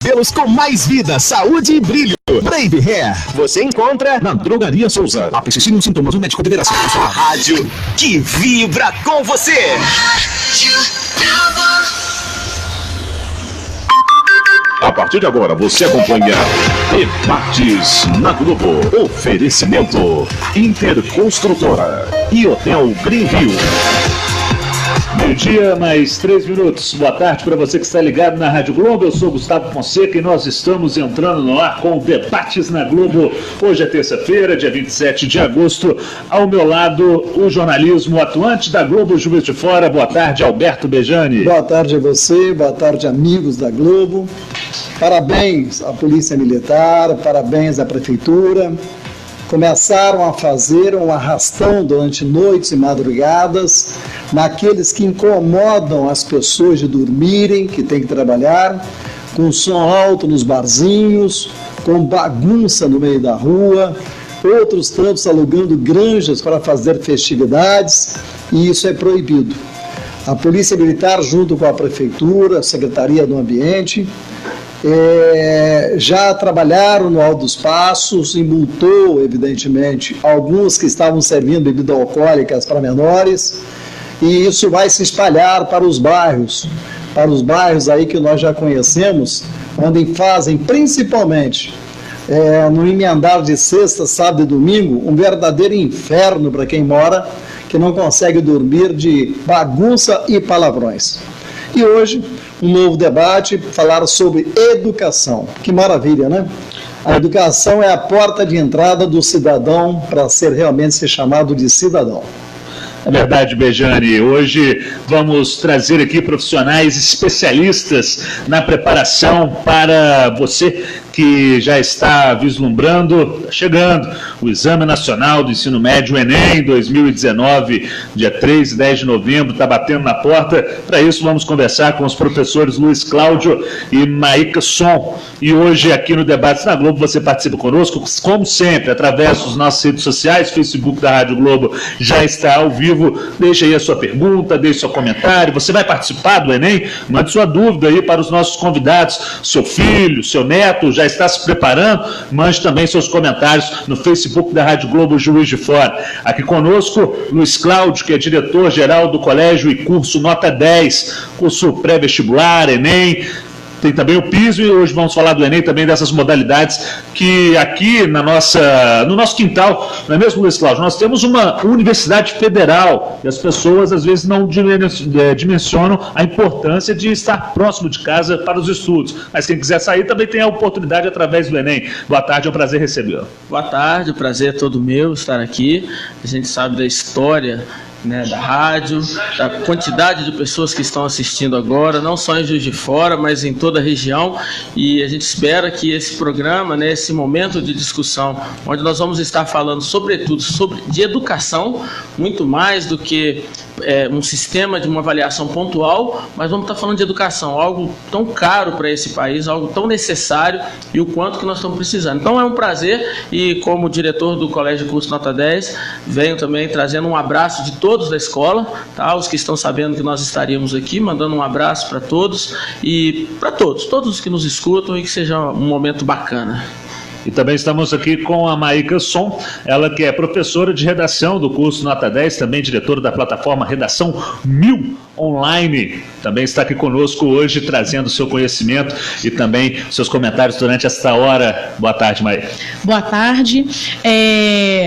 Pelos com mais vida, saúde e brilho. Brave Hair, você encontra na Drogaria Souza. A persistir nos sintomas, o médico deverá ser a rádio que vibra com você. A partir de agora, você acompanha Debates na Globo. Oferecimento Interconstrutora e Hotel Greenview. Meio-dia, mais 3 minutos. Boa tarde para você que está ligado na Rádio Globo. Eu sou Gustavo Fonseca e nós estamos entrando no ar com Debates na Globo. Hoje é terça-feira, dia 27 de agosto. Ao meu lado, o jornalismo atuante da Globo Juiz de Fora. Boa tarde, Alberto Bejani. Boa tarde a você, boa tarde, amigos da Globo. Parabéns à Polícia Militar, parabéns à Prefeitura. Começaram a fazer um arrastão durante noites e madrugadas naqueles que incomodam as pessoas de dormirem, que têm que trabalhar, com som alto nos barzinhos, com bagunça no meio da rua, outros tantos alugando granjas para fazer festividades, e isso é proibido. A Polícia Militar, junto com a Prefeitura, a Secretaria do Ambiente, já trabalharam no Alto dos Passos e multou, evidentemente, alguns que estavam servindo bebidas alcoólicas para menores, e isso vai se espalhar para os bairros aí que nós já conhecemos, onde fazem principalmente no emendar de sexta, sábado e domingo, um verdadeiro inferno para quem mora, que não consegue dormir de bagunça e palavrões. E hoje, um novo debate, falar sobre educação. Que maravilha, né? A educação é a porta de entrada do cidadão para realmente ser chamado de cidadão. É verdade, Bejani. Hoje vamos trazer aqui profissionais especialistas na preparação para você que já está vislumbrando, chegando, o Exame Nacional do Ensino Médio, o Enem 2019, dia 3 e 10 de novembro, está batendo na porta. Para isso vamos conversar com os professores Luiz Cláudio e Maíca Som. E hoje aqui no Debates na Globo você participa conosco, como sempre, através dos nossos redes sociais, Facebook da Rádio Globo já está ao vivo. Deixa aí a sua pergunta, deixe seu comentário. Você vai participar do Enem? Mande sua dúvida aí para os nossos convidados. Seu filho, seu neto já está se preparando? Mande também seus comentários no Facebook da Rádio Globo Juiz de Fora. Aqui conosco, Luiz Cláudio, que é diretor-geral do Colégio e Curso Nota 10, curso pré-vestibular, Enem. Tem também o piso e hoje vamos falar do Enem, também dessas modalidades que aqui no nosso quintal, não é mesmo, Luiz Cláudio? Nós temos uma universidade federal e as pessoas às vezes não dimensionam a importância de estar próximo de casa para os estudos. Mas quem quiser sair também tem a oportunidade através do Enem. Boa tarde, é um prazer recebê-lo. Boa tarde, o prazer é todo meu estar aqui. A gente sabe da história, né, da rádio, da quantidade de pessoas que estão assistindo agora, não só em Juiz de Fora, mas em toda a região, e a gente espera que esse programa, né, esse momento de discussão, onde nós vamos estar falando sobretudo de educação, muito mais do que um sistema de uma avaliação pontual, mas vamos estar falando de educação, algo tão caro para esse país, algo tão necessário e o quanto que nós estamos precisando. Então é um prazer e como diretor do Colégio Curso Nota 10, venho também trazendo um abraço de todos da escola, tá? Os que estão sabendo que nós estaríamos aqui, mandando um abraço para todos e para todos os que nos escutam e que seja um momento bacana. E também estamos aqui com a Maíca Som, ela que é professora de redação do curso Nota 10, também diretora da plataforma Redação 1000 Online. Também está aqui conosco hoje, trazendo seu conhecimento e também seus comentários durante esta hora. Boa tarde, Maíca. Boa tarde.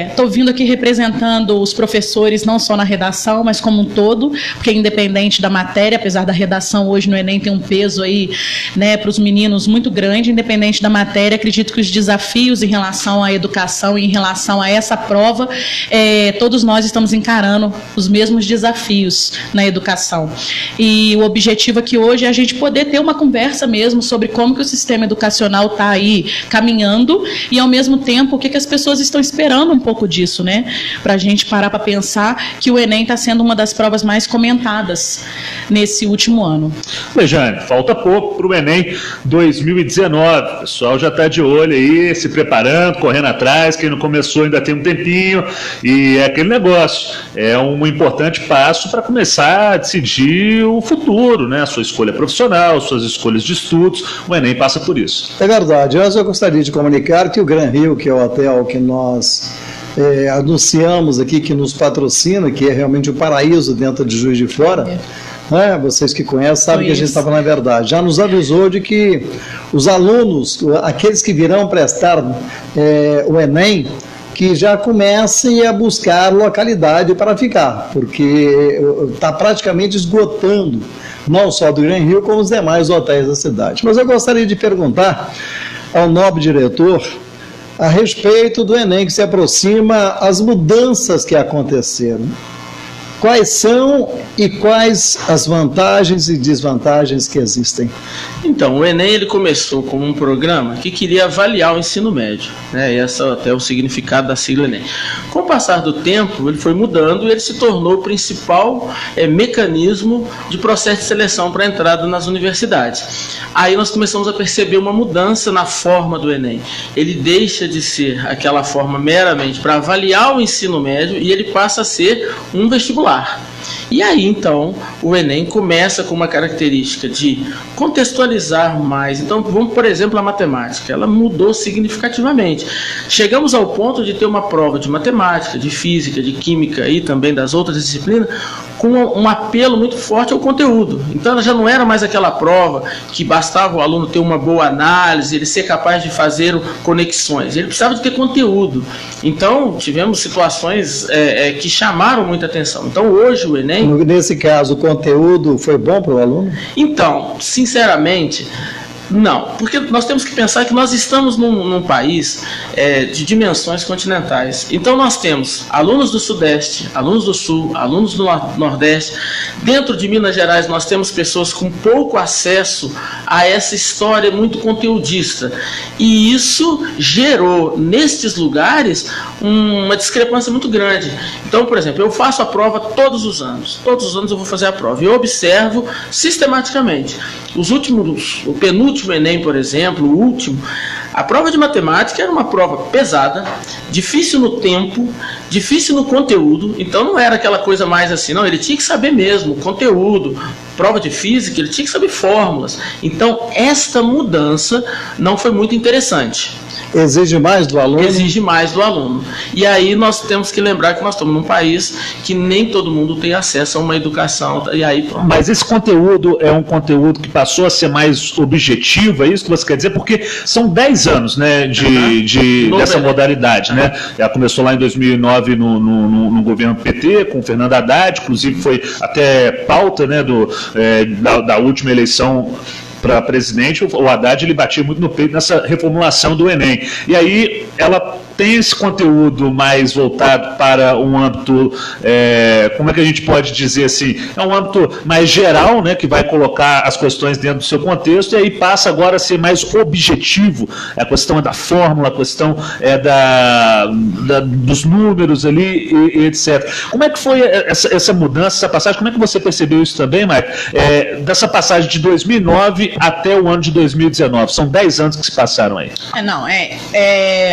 Estou vindo aqui representando os professores, não só na redação, mas como um todo, porque independente da matéria, apesar da redação hoje no Enem tem um peso aí, né, para os meninos muito grande, independente da matéria, acredito que os desafios em relação à educação e em relação a essa prova, todos nós estamos encarando os mesmos desafios na educação. E o objetivo aqui hoje é a gente poder ter uma conversa mesmo sobre como que o sistema educacional está aí caminhando e, ao mesmo tempo, o que as pessoas estão esperando um pouco disso, né? Para a gente parar para pensar que o Enem está sendo uma das provas mais comentadas nesse último ano. Bejane, falta pouco para o Enem 2019. O pessoal já está de olho aí, se preparando, correndo atrás. Quem não começou ainda tem um tempinho. E é aquele negócio. É um importante passo para começar a decidir decidir o futuro, né? A sua escolha profissional, suas escolhas de estudos. O Enem passa por isso. É verdade. Mas eu gostaria de comunicar que o Gran Rio, que é o hotel que nós anunciamos aqui, que nos patrocina, que é realmente o paraíso dentro de Juiz de Fora, né? Vocês que conhecem sabem que a gente está falando a verdade. Já nos avisou de que os alunos, aqueles que virão prestar o Enem, que já comecem a buscar localidade para ficar, porque está praticamente esgotando, não só do Gran Rio, como os demais hotéis da cidade. Mas eu gostaria de perguntar ao nobre diretor a respeito do Enem que se aproxima, as mudanças que aconteceram. Quais são e quais as vantagens e desvantagens que existem? Então, o Enem ele começou como um programa que queria avaliar o ensino médio, né? Esse é até o significado da sigla Enem. Com o passar do tempo, ele foi mudando e ele se tornou o principal mecanismo de processo de seleção para a entrada nas universidades. Aí nós começamos a perceber uma mudança na forma do Enem. Ele deixa de ser aquela forma meramente para avaliar o ensino médio e ele passa a ser um vestibular. E aí, então, o Enem começa com uma característica de contextualizar mais. Então, vamos, por exemplo, a matemática. Ela mudou significativamente. Chegamos ao ponto de ter uma prova de matemática, de física, de química e também das outras disciplinas, com um apelo muito forte ao conteúdo. Então, ela já não era mais aquela prova que bastava o aluno ter uma boa análise, ele ser capaz de fazer conexões. Ele precisava de ter conteúdo. Então, tivemos situações que chamaram muita atenção. Então, hoje o Enem... Nesse caso, o conteúdo foi bom para o aluno? Então, sinceramente, não. Porque nós temos que pensar que nós estamos num país de dimensões continentais. Então, nós temos alunos do Sudeste, alunos do Sul, alunos do Nordeste. Dentro de Minas Gerais, nós temos pessoas com pouco acesso a essa história muito conteudista. E isso gerou, nestes lugares, uma discrepância muito grande. Então, por exemplo, eu faço a prova todos os anos. Todos os anos eu vou fazer a prova. E eu observo sistematicamente. O penúltimo Enem, por exemplo, o último, a prova de matemática era uma prova pesada, difícil no tempo, difícil no conteúdo. Então não era aquela coisa mais assim, não, ele tinha que saber mesmo conteúdo. Prova de física, ele tinha que saber fórmulas. Então esta mudança não foi muito interessante. Exige mais do aluno? Exige mais do aluno. E aí nós temos que lembrar que nós estamos num país que nem todo mundo tem acesso a uma educação. E aí, mas esse conteúdo é um conteúdo que passou a ser mais objetivo, é isso que você quer dizer? Porque são 10 anos, né, dessa modalidade, né? Ela começou lá em 2009 no governo PT, com o Fernando Haddad, inclusive foi até pauta, né, da última eleição para presidente. O Haddad ele batia muito no peito nessa reformulação do Enem. E aí ela tem esse conteúdo mais voltado para um âmbito, como é que a gente pode dizer assim, é um âmbito mais geral, né, que vai colocar as questões dentro do seu contexto, e aí passa agora a ser mais objetivo. A questão é da fórmula, a questão é dos números ali, e etc. Como é que foi essa mudança, essa passagem? Como é que você percebeu isso também, Maicon? Dessa passagem de 2009 até o ano de 2019. São 10 anos que se passaram aí.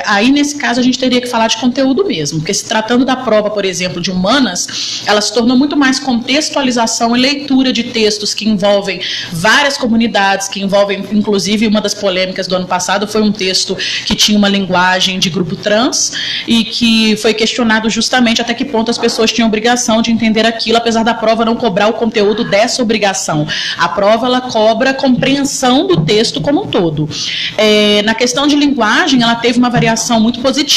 Aí, nesse caso, a gente teria que falar de conteúdo mesmo, porque se tratando da prova, por exemplo, de humanas, ela se tornou muito mais contextualização e leitura de textos que envolvem várias comunidades, que envolvem, inclusive, uma das polêmicas do ano passado foi um texto que tinha uma linguagem de grupo trans e que foi questionado justamente até que ponto as pessoas tinham obrigação de entender aquilo, apesar da prova não cobrar o conteúdo dessa obrigação. A prova, ela cobra a compreensão do texto como um todo. Na questão de linguagem, ela teve uma variação muito positiva,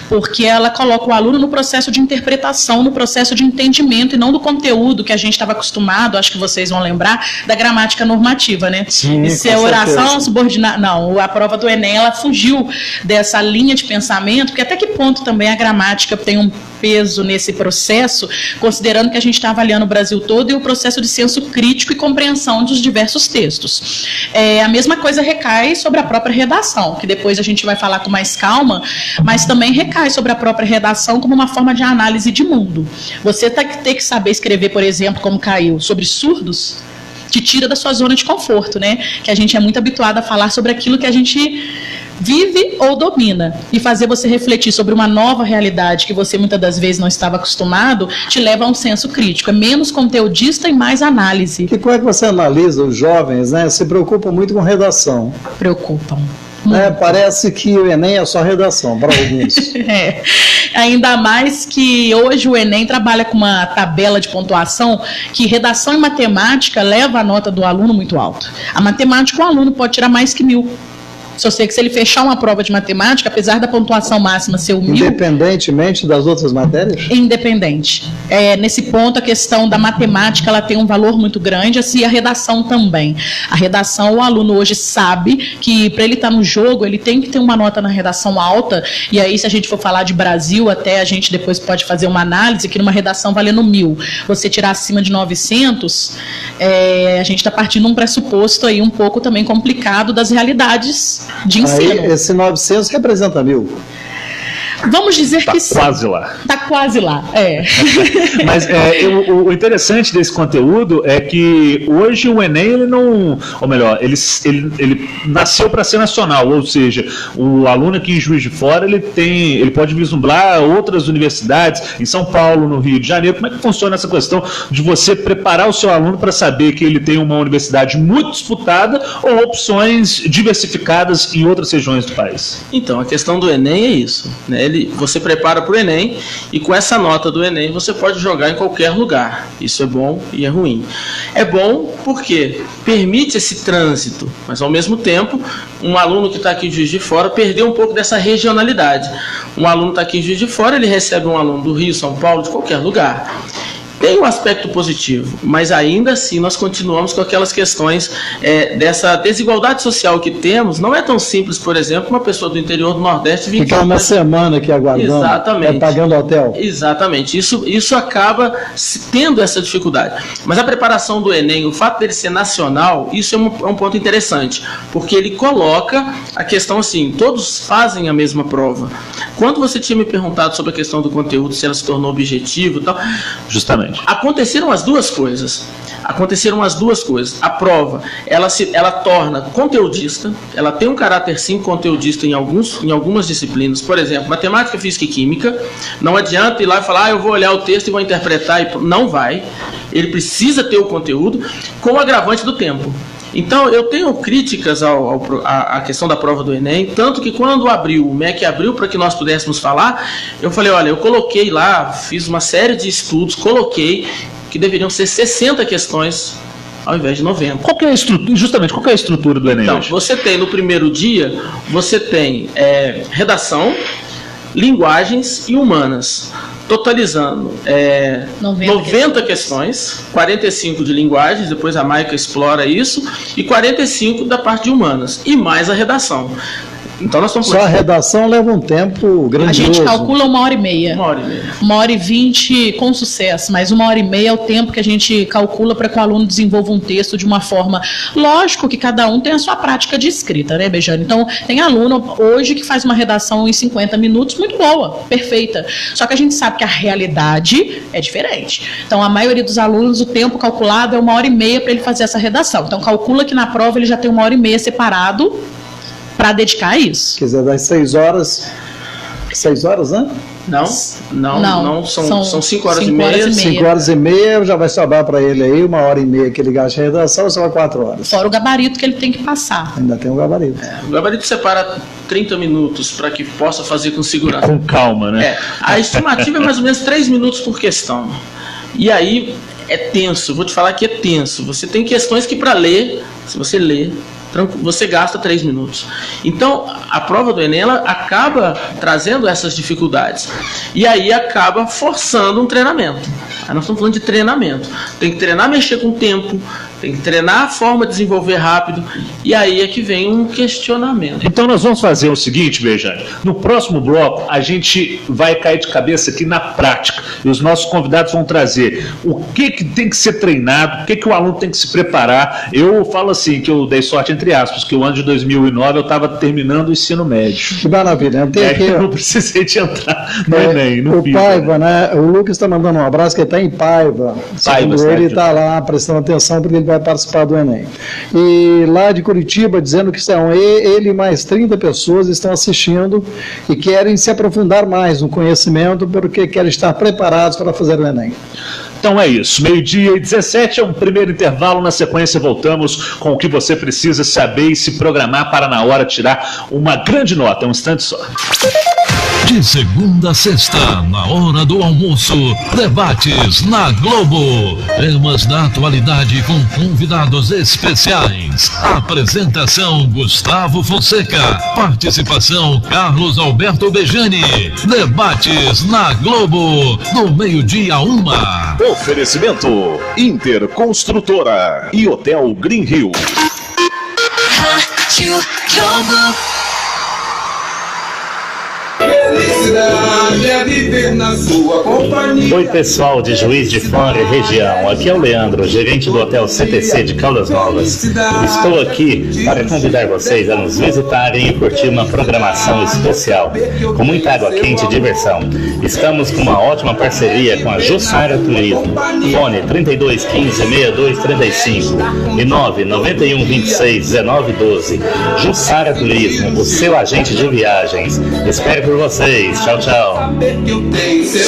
porque ela coloca o aluno no processo de interpretação, no processo de entendimento e não do conteúdo que a gente estava acostumado, acho que vocês vão lembrar, da gramática normativa, né? Sim, isso é oração subordinada. Não, a prova do Enem, ela fugiu dessa linha de pensamento, porque até que ponto também a gramática tem um peso nesse processo, considerando que a gente está avaliando o Brasil todo e o processo de senso crítico e compreensão dos diversos textos. A mesma coisa recai sobre a própria redação, que depois a gente vai falar com mais calma, mas também recai sobre a própria redação como uma forma de análise de mundo. Você tem que saber escrever, por exemplo, como caiu, sobre surdos, te tira da sua zona de conforto, né? Que a gente é muito habituado a falar sobre aquilo que a gente vive ou domina, e fazer você refletir sobre uma nova realidade que você muitas das vezes não estava acostumado, te leva a um senso crítico. É menos conteudista e mais análise. E como é que você analisa os jovens, né? Se preocupam muito com redação. Preocupam. Parece que o Enem é só redação para alguns. Ainda mais que hoje o Enem trabalha com uma tabela de pontuação que redação e matemática leva a nota do aluno muito alta. A matemática, o aluno pode tirar mais que 1.000. Só sei que se ele fechar uma prova de matemática, apesar da pontuação máxima ser 1.000... Independentemente das outras matérias? Independente. Nesse ponto, a questão da matemática ela tem um valor muito grande, assim a redação também. A redação, o aluno hoje sabe que para ele estar no jogo, ele tem que ter uma nota na redação alta, e aí se a gente for falar de Brasil, até a gente depois pode fazer uma análise, que numa redação valendo 1.000, você tirar acima de 900, a gente está partindo de um pressuposto aí um pouco também complicado das realidades de ensino. Aí, esse 900 representa 1.000. Vamos dizer que sim. Está quase lá. Está quase lá, Mas o interessante desse conteúdo é que hoje o Enem, ele não... Ou melhor, ele nasceu para ser nacional, ou seja, o aluno aqui em Juiz de Fora, ele pode vislumbrar outras universidades, em São Paulo, no Rio de Janeiro. Como é que funciona essa questão de você preparar o seu aluno para saber que ele tem uma universidade muito disputada ou opções diversificadas em outras regiões do país? Então, a questão do Enem é isso, né? Você prepara para o Enem e com essa nota do Enem você pode jogar em qualquer lugar. Isso é bom e é ruim. É bom porque permite esse trânsito, mas ao mesmo tempo um aluno que está aqui em Juiz de Fora perdeu um pouco dessa regionalidade. Um aluno está aqui em Juiz de Fora, ele recebe um aluno do Rio, São Paulo, de qualquer lugar. Tem um aspecto positivo, mas ainda assim nós continuamos com aquelas questões dessa desigualdade social que temos. Não é tão simples, por exemplo, uma pessoa do interior do Nordeste vir ficar uma semana aqui aguardando, exatamente, pagando hotel. Exatamente, isso acaba tendo essa dificuldade. Mas a preparação do Enem, o fato dele ser nacional, isso é um ponto interessante, porque ele coloca a questão assim, todos fazem a mesma prova. Quando você tinha me perguntado sobre a questão do conteúdo, se ela se tornou objetivo e tal... Justamente. Aconteceram as duas coisas. A prova, ela torna conteudista, ela tem um caráter sim conteudista em algumas disciplinas. Por exemplo, matemática, física e química. Não adianta ir lá e falar, eu vou olhar o texto e vou interpretar. Não vai. Ele precisa ter o conteúdo com o agravante do tempo. Então, eu tenho críticas à questão da prova do Enem, tanto que quando o MEC abriu para que nós pudéssemos falar, eu falei, olha, eu coloquei lá, fiz uma série de estudos, coloquei que deveriam ser 60 questões ao invés de 90. Qual que é a estrutura do Enem hoje? Você tem no primeiro dia, você tem redação, linguagens e humanas. Totalizando 90 questões, 45 de linguagens, depois a Maica explora isso, e 45 da parte de humanas, e mais a redação. Então nós estamos... Só a redação leva um tempo grandioso. A gente calcula 1h30. 1h30. 1h20 com sucesso, mas 1h30 é o tempo que a gente calcula para que o aluno desenvolva um texto de uma forma... Lógico que cada um tem a sua prática de escrita, né, Bejane? Então, tem aluno hoje que faz uma redação em 50 minutos muito boa, perfeita. Só que a gente sabe que a realidade é diferente. Então, a maioria dos alunos, o tempo calculado é 1h30 para ele fazer essa redação. Então, calcula que na prova ele já tem 1h30 separado para dedicar a isso. Quer dizer, das 6 horas... 6 horas, né? Não, são 5 horas e meia. 5 horas e meia já vai sobrar para ele aí, 1h30 que ele gasta em redação, só 4 horas. Fora o gabarito que ele tem que passar. Ainda tem um gabarito. O gabarito separa 30 minutos para que possa fazer com segurança. Com calma, né? A estimativa é mais ou menos 3 minutos por questão. E aí é tenso, vou te falar que é tenso. Você tem questões que para ler, se você ler, você gasta 3 minutos. Então, a prova do Enem, ela acaba trazendo essas dificuldades. E aí acaba forçando um treinamento. Aí nós estamos falando de treinamento. Tem que treinar a mexer com o tempo, tem que treinar a forma de desenvolver rápido, e aí é que vem um questionamento. Então nós vamos fazer o seguinte, Bejane, no próximo bloco a gente vai cair de cabeça aqui na prática, e os nossos convidados vão trazer o que tem que ser treinado, o que o aluno tem que se preparar. Eu falo assim, que eu dei sorte entre aspas, que o ano de 2009 eu estava terminando o ensino médio. Que maravilha. Eu não precisei de entrar no Enem, no o Paiva, né? O Lucas está mandando um abraço, que ele está em Paiva. Paiva, ele está lá prestando atenção, porque ele vai participar do Enem. E lá de Curitiba, dizendo que são ele e mais 30 pessoas estão assistindo e querem se aprofundar mais no conhecimento porque querem estar preparados para fazer o Enem. Então é isso, 12h17 é um primeiro intervalo, na sequência voltamos com o que você precisa saber e se programar para na hora tirar uma grande nota, um instante só. De segunda a sexta, na hora do almoço, debates na Globo. Temas da atualidade com convidados especiais. Apresentação Gustavo Fonseca. Participação Carlos Alberto Bejani. Debates na Globo, do meio-dia a 1h. Oferecimento Interconstrutora e Hotel Green Hill. Felicidade é viver na sua companhia. Oi pessoal de Juiz de Fora e região, aqui é o Leandro, gerente do Hotel CTC de Caldas Novas. Estou aqui para convidar vocês a nos visitarem e curtir uma programação especial, com muita água quente e diversão. Estamos com uma ótima parceria com a Jussara Turismo, fone 3215-6235 e 99126-1912. Jussara Turismo, o seu agente de viagens. Espero por vocês. Tchau, tchau.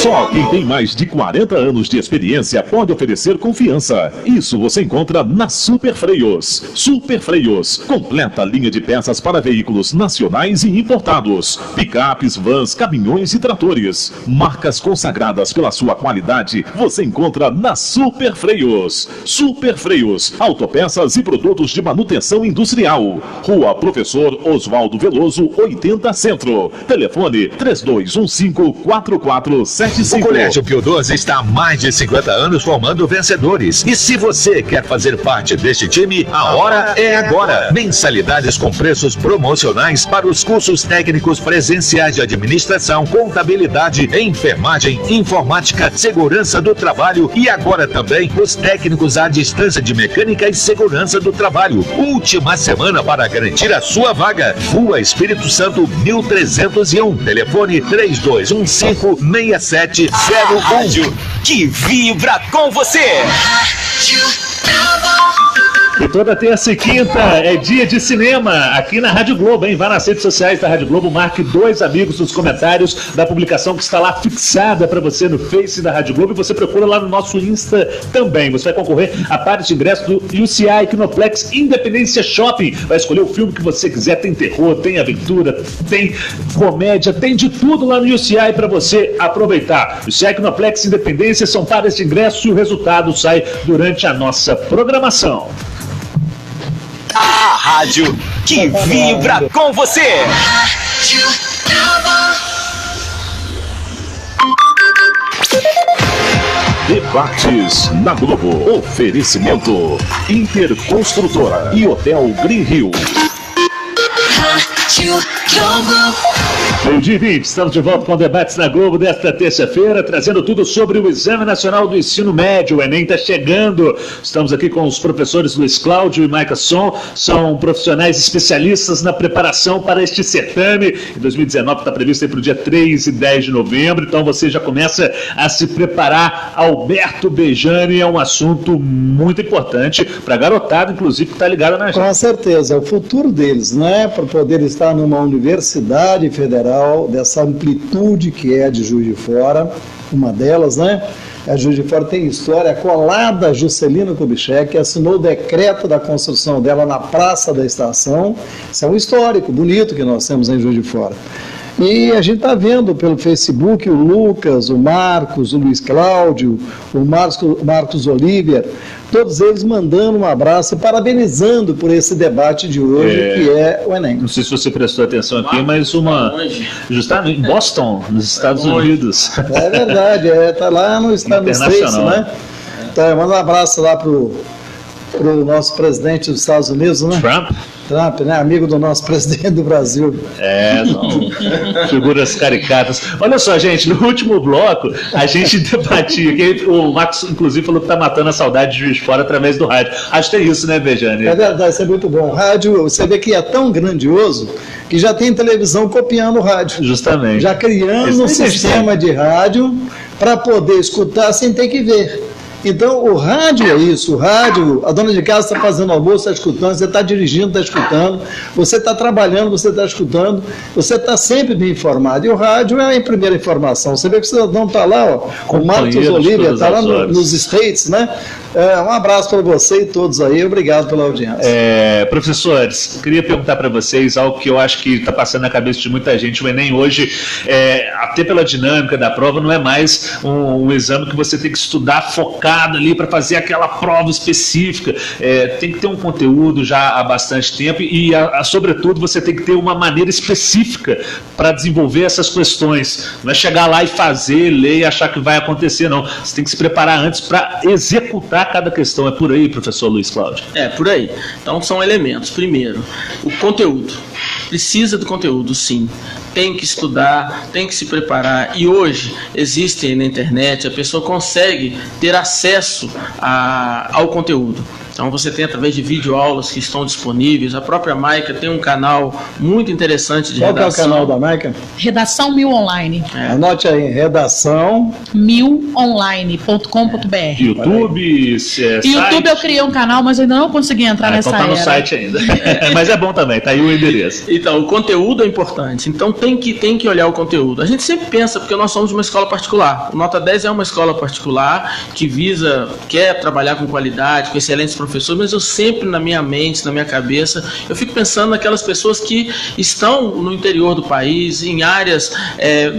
Só quem tem mais de 40 anos de experiência pode oferecer confiança. Isso você encontra na Super Freios. Super Freios, completa linha de peças para veículos nacionais e importados. Picapes, vans, caminhões e tratores. Marcas consagradas pela sua qualidade você encontra na Super Freios. Super Freios, autopeças e produtos de manutenção industrial. Rua Professor Oswaldo Veloso, 80 Centro. Telefone 3215-4475. O Colégio Pio XII está há mais de 50 anos formando vencedores. E se você quer fazer parte deste time, a hora é agora. Mensalidades com preços promocionais para os cursos técnicos presenciais de administração, contabilidade, enfermagem, informática, segurança do trabalho e agora também os técnicos à distância de mecânica e segurança do trabalho. Última semana para garantir a sua vaga. Rua Espírito Santo, 1301. Telefone 3215-6701. Rádio que vibra com você. E toda terça e quinta é dia de cinema aqui na Rádio Globo, hein? Vá nas redes sociais da Rádio Globo, marque 2 amigos nos comentários da publicação que está lá fixada para você no Face da Rádio Globo e você procura lá no nosso Insta também. Você vai concorrer a pares de ingresso do UCI Kinoplex Independência Shopping. Vai escolher o filme que você quiser, tem terror, tem aventura, tem comédia, tem de tudo lá no UCI para você aproveitar. UCI Kinoplex Independência são pares de ingresso e o resultado sai durante a nossa programação. A rádio que vibra com você. Debates na Globo. Oferecimento Interconstrutora e Hotel Green Hill. Meio-dia 20, estamos de volta com debates na Globo desta terça-feira, trazendo tudo sobre o Exame Nacional do Ensino Médio. O Enem está chegando. Estamos aqui com os professores Luiz Cláudio e Maica Son, são profissionais especialistas na preparação para este certame. Em 2019 está previsto para o dia 3 e 10 de novembro, então você já começa a se preparar. Alberto Bejani, é um assunto muito importante para a garotada, inclusive, que está ligada na gente. Com certeza, é o futuro deles, né? Para poder estar numa universidade federal dessa amplitude que é de Juiz de Fora, uma delas, né? A Juiz de Fora tem história colada a Juscelina Kubitschek, que assinou o decreto da construção dela na Praça da Estação. Isso é um histórico bonito que nós temos em Juiz de Fora. E a gente está vendo pelo Facebook o Lucas, o Marcos, o Luiz Cláudio, o Marcos Oliver, todos eles mandando um abraço e parabenizando por esse debate de hoje, que é o Enem. Não sei se você prestou atenção aqui, mas justamente em Boston, nos Estados Unidos. É verdade, está lá no States, né? Então, manda um abraço lá pro nosso presidente dos Estados Unidos, né? Trump, né? Amigo do nosso presidente do Brasil. São figuras caricatas. Olha só, gente, no último bloco a gente debatia, que o Max, inclusive, falou que está matando a saudade de Juiz de Fora através do rádio. Acho que tem isso, né, Bejani? É verdade, isso é muito bom. O rádio, você vê que é tão grandioso que já tem televisão copiando o rádio. Justamente. Já criando um sistema de rádio para poder escutar sem ter que ver. Então, o rádio é isso, o rádio, a dona de casa está fazendo almoço, está escutando, você está dirigindo, está escutando, você está trabalhando, você está escutando, você está sempre bem informado. E o rádio é a primeira informação. Você vê que o cidadão está lá, ó, o Marcos Olívia está lá nos States, né? Um abraço para você e todos aí, obrigado pela audiência. Professores, queria perguntar para vocês algo que eu acho que está passando na cabeça de muita gente. O Enem hoje, até pela dinâmica da prova, não é mais um exame que você tem que estudar focado ali para fazer aquela prova específica. Tem que ter um conteúdo já há bastante tempo e, sobretudo, você tem que ter uma maneira específica para desenvolver essas questões. Não é chegar lá e fazer, ler e achar que vai acontecer, não. Você tem que se preparar antes para executar cada questão. É por aí, professor Luiz Cláudio? É, por aí. Então, são elementos. Primeiro, o conteúdo. Precisa do conteúdo, sim. Tem que estudar, tem que se preparar. E hoje, existem na internet, a pessoa consegue ter acesso ao conteúdo. Então você tem através de videoaulas que estão disponíveis. A própria Maica tem um canal muito interessante de redação. Qual que é o canal da Maica? Redação 1000 Online. Anote aí, redação 1000online.com.br. YouTube, YouTube eu criei um canal, mas ainda não consegui entrar nessa então tá no site ainda. Mas é bom também, tá aí o endereço. Então, o conteúdo é importante. Então tem que olhar o conteúdo. A gente sempre pensa, porque nós somos uma escola particular. O Nota 10 é uma escola particular que quer trabalhar com qualidade, com excelentes professores, mas eu sempre na minha mente, na minha cabeça, eu fico pensando naquelas pessoas que estão no interior do país, em áreas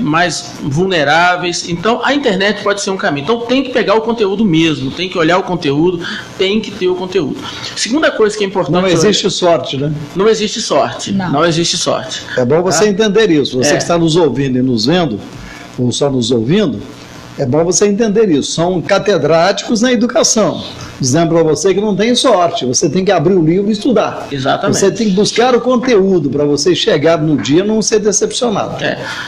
mais vulneráveis. Então a internet pode ser um caminho. Então tem que pegar o conteúdo mesmo, tem que olhar o conteúdo, tem que ter o conteúdo. Segunda coisa que é importante... Não existe sorte, né? Não existe sorte. Não existe sorte. É bom você entender isso. Você que está nos ouvindo e nos vendo, ou só nos ouvindo, é bom você entender isso. São catedráticos na educação. Dizendo para você que não tem sorte, você tem que abrir o livro e estudar. Exatamente. Você tem que buscar o conteúdo para você chegar no dia e não ser decepcionado.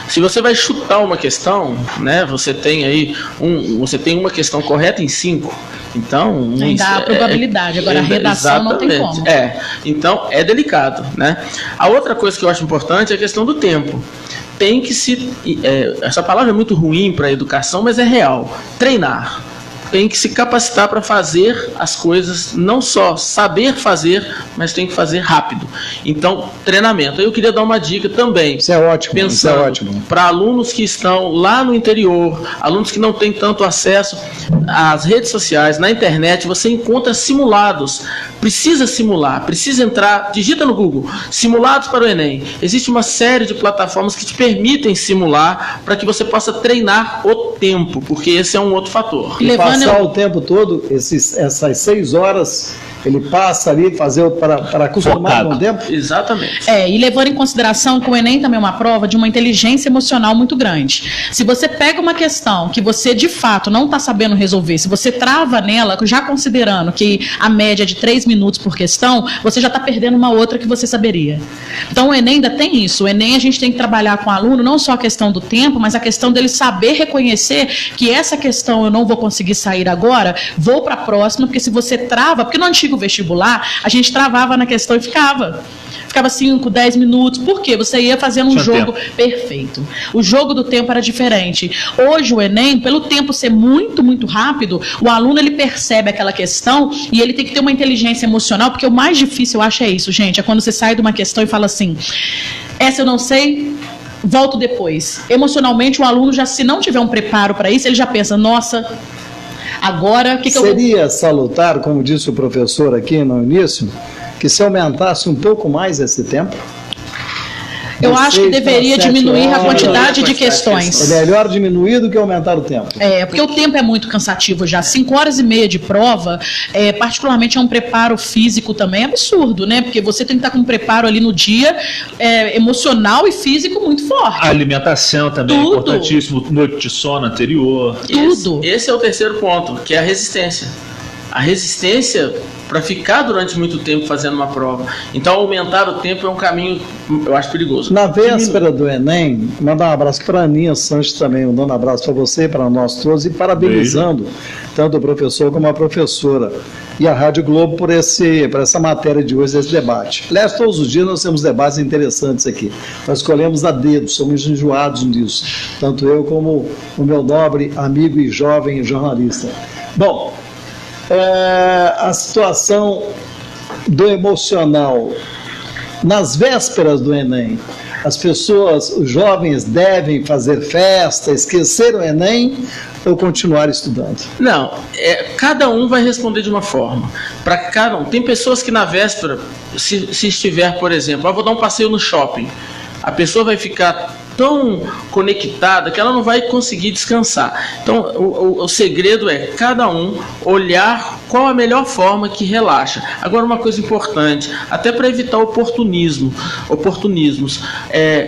Se você vai chutar uma questão, né, você tem aí uma questão correta em 5. Então, dá a probabilidade. Agora a redação não tem como. Então é delicado, né? A outra coisa que eu acho importante é a questão do tempo. Tem que essa palavra é muito ruim para a educação, mas é real. Treinar. Tem que se capacitar para fazer as coisas, não só saber fazer, mas tem que fazer rápido. Então, treinamento. Eu queria dar uma dica também. Isso é ótimo. Pensando para alunos que estão lá no interior, alunos que não têm tanto acesso às redes sociais, na internet, você encontra simulados. Precisa simular, precisa entrar, digita no Google, simulados para o Enem. Existe uma série de plataformas que te permitem simular para que você possa treinar o tempo, porque esse é um outro fator. Passar o tempo todo, essas 6 horas, ele passa ali para acostumar com o tempo? Exatamente. E levando em consideração que o Enem também é uma prova de uma inteligência emocional muito grande. Se você pega uma questão que você de fato não está sabendo resolver, se você trava nela, já considerando que a média é de 3 minutos por questão, você já está perdendo uma outra que você saberia. Então o Enem ainda tem isso. O Enem a gente tem que trabalhar com o aluno não só a questão do tempo, mas a questão dele saber reconhecer que essa questão eu não vou conseguir sair agora, vou para a próxima, porque se você trava, porque no antigo vestibular, a gente travava na questão e ficava 5, 10 minutos, por quê? Você ia fazendo um jogo perfeito. O jogo do tempo era diferente. Hoje o Enem, pelo tempo ser muito, muito rápido, o aluno ele percebe aquela questão e ele tem que ter uma inteligência emocional, porque o mais difícil eu acho é isso, gente, é quando você sai de uma questão e fala assim, essa eu não sei, volto depois. Emocionalmente o aluno já, se não tiver um preparo para isso, ele já pensa, nossa, agora o que eu vou... Seria salutar, como disse o professor aqui no início, que se aumentasse um pouco mais esse tempo? Eu acho que deveria diminuir a quantidade de questões. É melhor diminuir do que aumentar o tempo. Porque o tempo é muito cansativo já. 5 horas e meia de prova, particularmente é um preparo físico também absurdo, né? Porque você tem que estar com um preparo ali no dia emocional e físico muito forte. A alimentação também é importantíssimo, noite de sono anterior. Tudo. Esse é o terceiro ponto, que é a resistência. A resistência para ficar durante muito tempo fazendo uma prova. Então, aumentar o tempo é um caminho, eu acho, perigoso. Na véspera do Enem, mandar um abraço para a Aninha Sanches também, um abraço para você, para nós todos, e parabenizando tanto o professor como a professora e a Rádio Globo por essa matéria de hoje, esse debate. Aliás, todos os dias nós temos debates interessantes aqui. Nós escolhemos a dedo, somos enjoados nisso, tanto eu como o meu nobre amigo e jovem jornalista. Bom, A situação do emocional nas vésperas do Enem. As pessoas, os jovens devem fazer festa, esquecer o Enem ou continuar estudando? Não, cada um vai responder de uma forma. Para cada um. Tem pessoas que na véspera, se estiver, por exemplo, vou dar um passeio no shopping, a pessoa vai ficar tão conectada que ela não vai conseguir descansar. Então, o segredo é cada um olhar qual a melhor forma que relaxa. Agora, uma coisa importante, até para evitar oportunismos,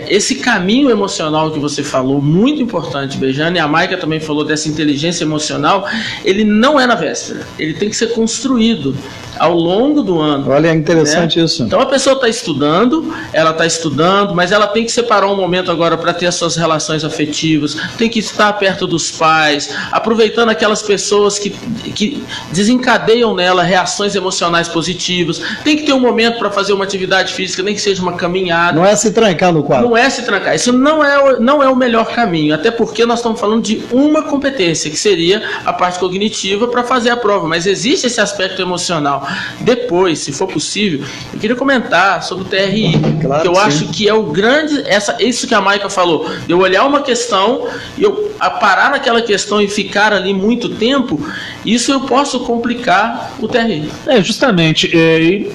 esse caminho emocional que você falou, muito importante, Bejane, e a Maica também falou dessa inteligência emocional, ele não é na véspera, ele tem que ser construído ao longo do ano. Olha, é interessante, né? Isso. Então a pessoa está estudando, mas ela tem que separar um momento agora para ter as suas relações afetivas, tem que estar perto dos pais, aproveitando aquelas pessoas que desencadeiam nela reações emocionais positivas, tem que ter um momento para fazer uma atividade física, nem que seja uma caminhada. Não é se trancar no quarto. Não é se trancar, isso não é o melhor caminho, até porque nós estamos falando de uma competência, que seria a parte cognitiva para fazer a prova, mas existe esse aspecto emocional. Depois, se for possível, eu queria comentar sobre o TRI, claro, que eu acho que é o grande, isso que a Maica falou, eu olhar uma questão, eu parar naquela questão e ficar ali muito tempo, isso eu posso complicar o TRI. Justamente.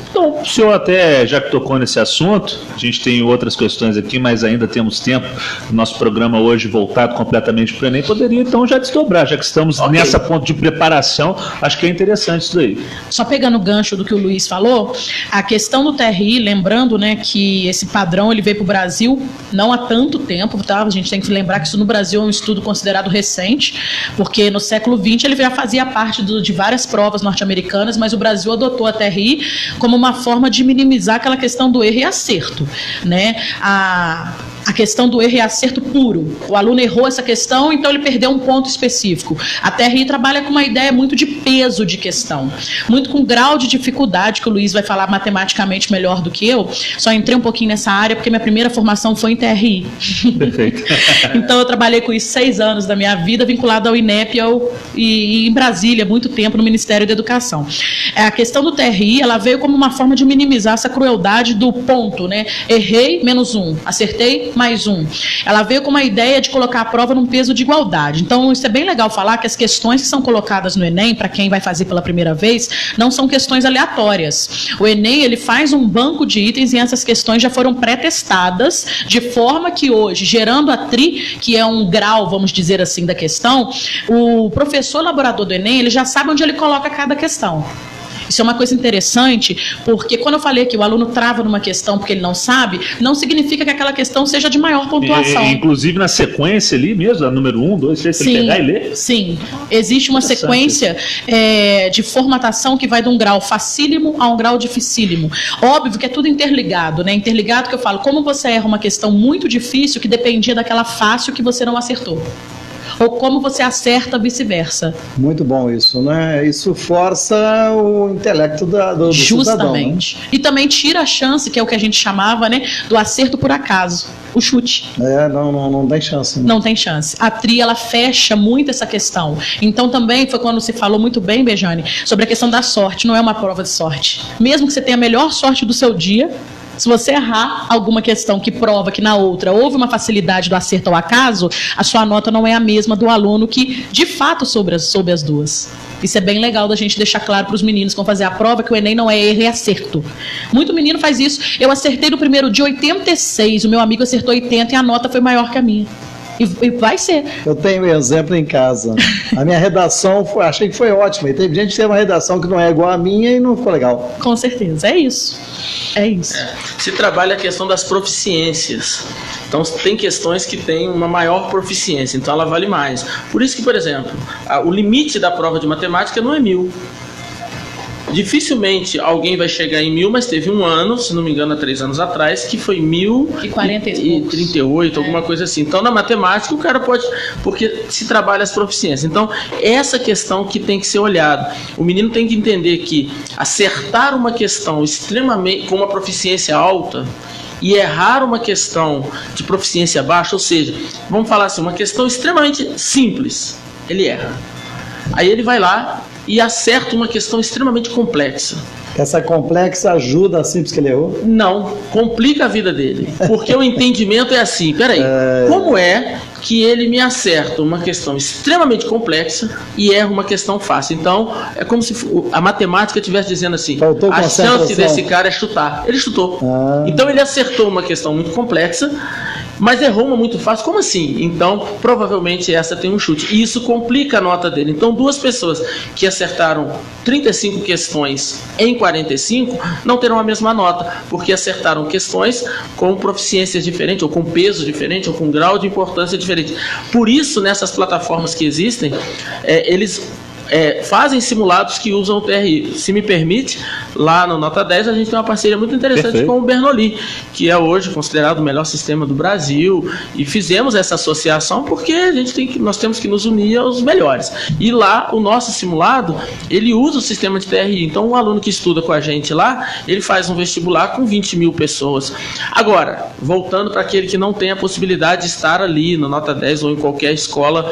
Então, o senhor até já que tocou nesse assunto, a gente tem outras questões aqui, mas ainda temos tempo, o nosso programa hoje voltado completamente para o Enem, poderia então já desdobrar, já que estamos nessa ponto de preparação, acho que é interessante isso daí. Só pegando o gancho do que o Luiz falou, a questão do TRI, lembrando, né, que esse padrão ele veio para o Brasil não há tanto tempo, tá? A gente tem que lembrar que isso no Brasil é um estudo considerado recente, porque no século XX ele já fazia parte de várias provas norte-americanas, mas o Brasil adotou a TRI como uma forma de minimizar aquela questão do erro e acerto, né? A questão do erro e acerto puro. O aluno errou essa questão, então ele perdeu um ponto específico. A TRI trabalha com uma ideia muito de peso de questão, muito com grau de dificuldade, que o Luiz vai falar matematicamente melhor do que eu. Só entrei um pouquinho nessa área porque minha primeira formação foi em TRI. Perfeito. Então eu trabalhei com isso 6 anos da minha vida, vinculado ao INEP e em Brasília, muito tempo no Ministério da Educação. A questão do TRI, ela veio como uma forma de minimizar essa crueldade do ponto, né? Errei, -1. Acertei, +1. Ela veio com uma ideia de colocar a prova num peso de igualdade. Então, isso é bem legal falar que as questões que são colocadas no Enem, para quem vai fazer pela primeira vez, não são questões aleatórias. O Enem, ele faz um banco de itens e essas questões já foram pré-testadas, de forma que hoje, gerando a TRI, que é um grau, vamos dizer assim, da questão, o professor elaborador do Enem, ele já sabe onde ele coloca cada questão. Isso é uma coisa interessante, porque quando eu falei que o aluno trava numa questão porque ele não sabe, não significa que aquela questão seja de maior pontuação. Inclusive na sequência ali mesmo, a número 1, 2, 3, você pegar e ler? Sim, existe uma sequência de formatação que vai de um grau facílimo a um grau dificílimo. Óbvio que é tudo interligado, né? Interligado que eu falo, como você erra uma questão muito difícil que dependia daquela fácil que você não acertou. Ou como você acerta vice-versa. Muito bom isso, né? Isso força o intelecto do Justamente. Cidadão, né? E também tira a chance, que é o que a gente chamava, né, do acerto por acaso, o chute. Não tem chance. Né? Não tem chance. A TRI, ela fecha muito essa questão. Então também foi quando você falou muito bem, Bejane, sobre a questão da sorte. Não é uma prova de sorte. Mesmo que você tenha a melhor sorte do seu dia, se você errar alguma questão que prova que na outra houve uma facilidade do acerto ao acaso, a sua nota não é a mesma do aluno que, de fato, soube as duas. Isso é bem legal da gente deixar claro para os meninos que vão fazer a prova, que o Enem não é erro e acerto. Muito menino faz isso. Eu acertei no primeiro dia 86, o meu amigo acertou 80 e a nota foi maior que a minha. E vai ser. Eu tenho um exemplo em casa. A minha redação, achei que foi ótima. E teve gente que teve uma redação que não é igual à minha e não ficou legal. Com certeza, é isso. É isso. Se trabalha a questão das proficiências. Então, tem questões que têm uma maior proficiência, então ela vale mais. Por isso que, por exemplo, o limite da prova de matemática não é 1000. Dificilmente alguém vai chegar em 1000, mas teve um ano, se não me engano, há 3 anos atrás, que foi 1038, alguma coisa assim. Então, na matemática, o cara pode, porque se trabalha as proficiências. Então, essa questão que tem que ser olhada. O menino tem que entender que acertar uma questão extremamente com uma proficiência alta e errar uma questão de proficiência baixa, ou seja, vamos falar assim, uma questão extremamente simples, ele erra. Aí ele vai lá e acerta uma questão extremamente complexa. Essa complexa ajuda a simples que ele errou? Não, complica a vida dele. Porque o entendimento é assim, peraí, como é que ele me acerta uma questão extremamente complexa e erra uma questão fácil? Então, é como se a matemática estivesse dizendo assim, a chance desse cara é chutar. Ele chutou. Então ele acertou uma questão muito complexa, mas errou uma muito fácil. Como assim? Então, provavelmente essa tem um chute. E isso complica a nota dele. Então, duas pessoas que acertaram 35 questões em 45 não terão a mesma nota, porque acertaram questões com proficiências diferentes, ou com peso diferente, ou com grau de importância diferente. Por isso, nessas plataformas que existem, eles fazem simulados que usam o TRI. Se me permite, lá no Nota 10 a gente tem uma parceria muito interessante com o Bernoulli, que é hoje considerado o melhor sistema do Brasil, e fizemos essa associação porque nós temos que nos unir aos melhores. E lá, o nosso simulado, ele usa o sistema de TRI. Então, um aluno que estuda com a gente lá, ele faz um vestibular com 20 mil pessoas. Agora, voltando para aquele que não tem a possibilidade de estar ali no Nota 10 ou em qualquer escola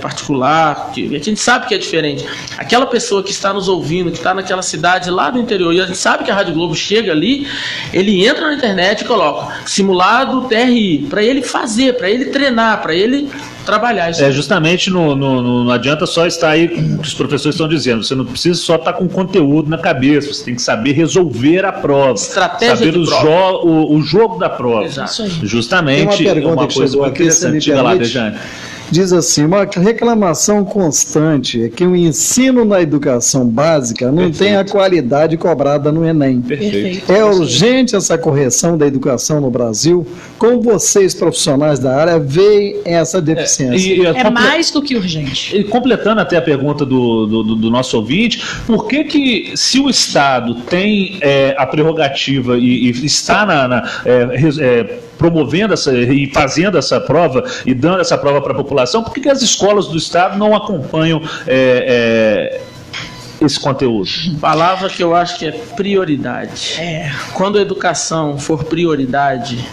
particular, que a gente sabe que é diferente. Aquela pessoa que está nos ouvindo, que está naquela cidade lá do interior, e a gente sabe que a Rádio Globo chega ali, ele entra na internet e coloca simulado TRI, para ele fazer, para ele treinar, para ele trabalhar isso. Justamente não adianta só estar aí com o que os professores estão dizendo, você não precisa só estar com conteúdo na cabeça, você tem que saber resolver a prova, estratégia saber o jogo da prova. Exato. Justamente. Tem uma pergunta que chegou aqui, se me permite. Diz assim, uma reclamação constante é que o ensino na educação básica não tem a qualidade cobrada no Enem. Perfeito. É urgente essa correção da educação no Brasil? Como vocês, profissionais da área, veem essa deficiência? É mais do que urgente. E completando até a pergunta do nosso ouvinte, por que se o Estado tem a prerrogativa e está promovendo e fazendo essa prova e dando essa prova para a população, por que as escolas do Estado não acompanham esse conteúdo? Palavra que eu acho que é prioridade. Quando a educação for prioridade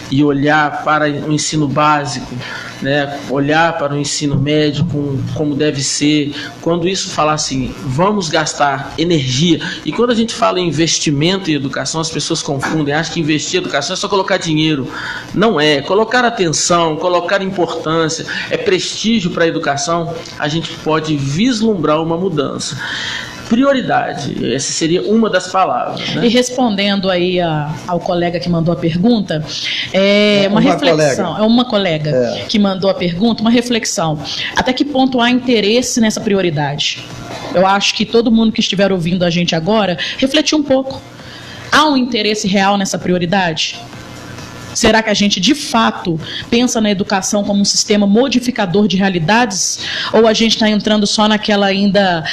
e olhar para o ensino básico, né, olhar para o ensino médio como deve ser, quando isso falar assim, vamos gastar energia, e quando a gente fala em investimento em educação, as pessoas confundem, acham que investir em educação é só colocar dinheiro. Não é, colocar atenção, colocar importância, é prestígio para a educação, a gente pode vislumbrar uma mudança. Prioridade, essa seria uma das palavras, né? E respondendo aí ao colega que mandou a pergunta, uma reflexão, uma colega que mandou a pergunta, uma reflexão, até que ponto há interesse nessa prioridade? Eu acho que todo mundo que estiver ouvindo a gente agora, refletir um pouco. Há um interesse real nessa prioridade? Será que a gente, de fato, pensa na educação como um sistema modificador de realidades? Ou a gente está entrando só naquela ainda,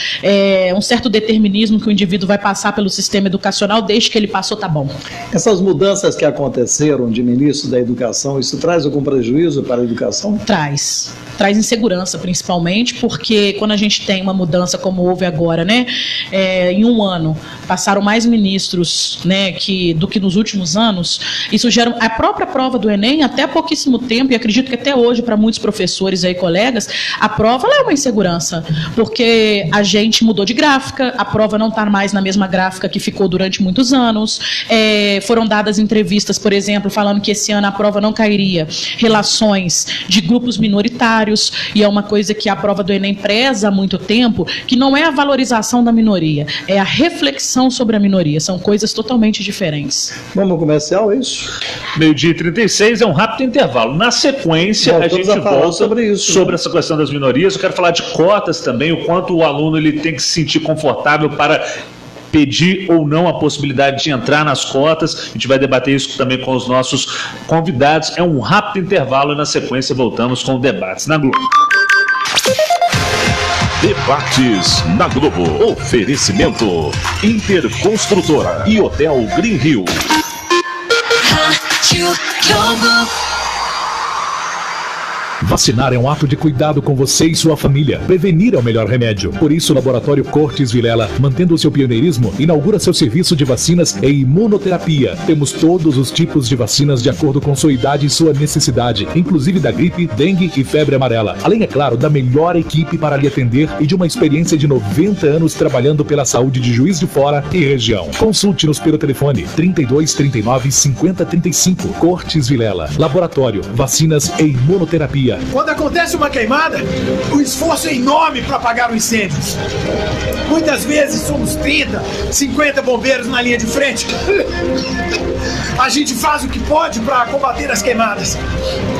um certo determinismo que o indivíduo vai passar pelo sistema educacional, desde que ele passou, tá bom? Essas mudanças que aconteceram de ministro da educação, isso traz algum prejuízo para a educação? Traz insegurança, principalmente, porque quando a gente tem uma mudança como houve agora, né, em um ano, passaram mais ministros, né, do que nos últimos anos, isso gera a própria prova do Enem, até há pouquíssimo tempo, e acredito que até hoje, para muitos professores e colegas, a prova é uma insegurança, porque a gente mudou de gráfica, a prova não está mais na mesma gráfica que ficou durante muitos anos, foram dadas entrevistas, por exemplo, falando que esse ano a prova não cairia relações de grupos minoritários, e é uma coisa que a prova do Enem preza há muito tempo, que não é a valorização da minoria, é a reflexão sobre a minoria, são coisas totalmente diferentes. Vamos comercial, é isso? 12h36 é um rápido intervalo. Na sequência, a gente volta sobre essa questão das minorias. Eu quero falar de cotas também, o quanto o aluno ele tem que se sentir confortável para pedir ou não a possibilidade de entrar nas cotas. A gente vai debater isso também com os nossos convidados. É um rápido intervalo e na sequência voltamos com debates na Globo. Debates na Globo. Oferecimento Interconstrutora e Hotel Green Hill. Vacinar é um ato de cuidado com você e sua família. Prevenir é o melhor remédio. Por isso, o Laboratório Cortes Vilela, mantendo o seu pioneirismo, inaugura seu serviço de vacinas e imunoterapia. Temos todos os tipos de vacinas de acordo com sua idade e sua necessidade, inclusive da gripe, dengue e febre amarela. Além, é claro, da melhor equipe para lhe atender e de uma experiência de 90 anos trabalhando pela saúde de Juiz de Fora e região. Consulte-nos pelo telefone 32 39 50 35. Cortes Vilela. Laboratório, vacinas e imunoterapia. Quando acontece uma queimada, o esforço é enorme para apagar os incêndios. Muitas vezes somos 30, 50 bombeiros na linha de frente. A gente faz o que pode para combater as queimadas,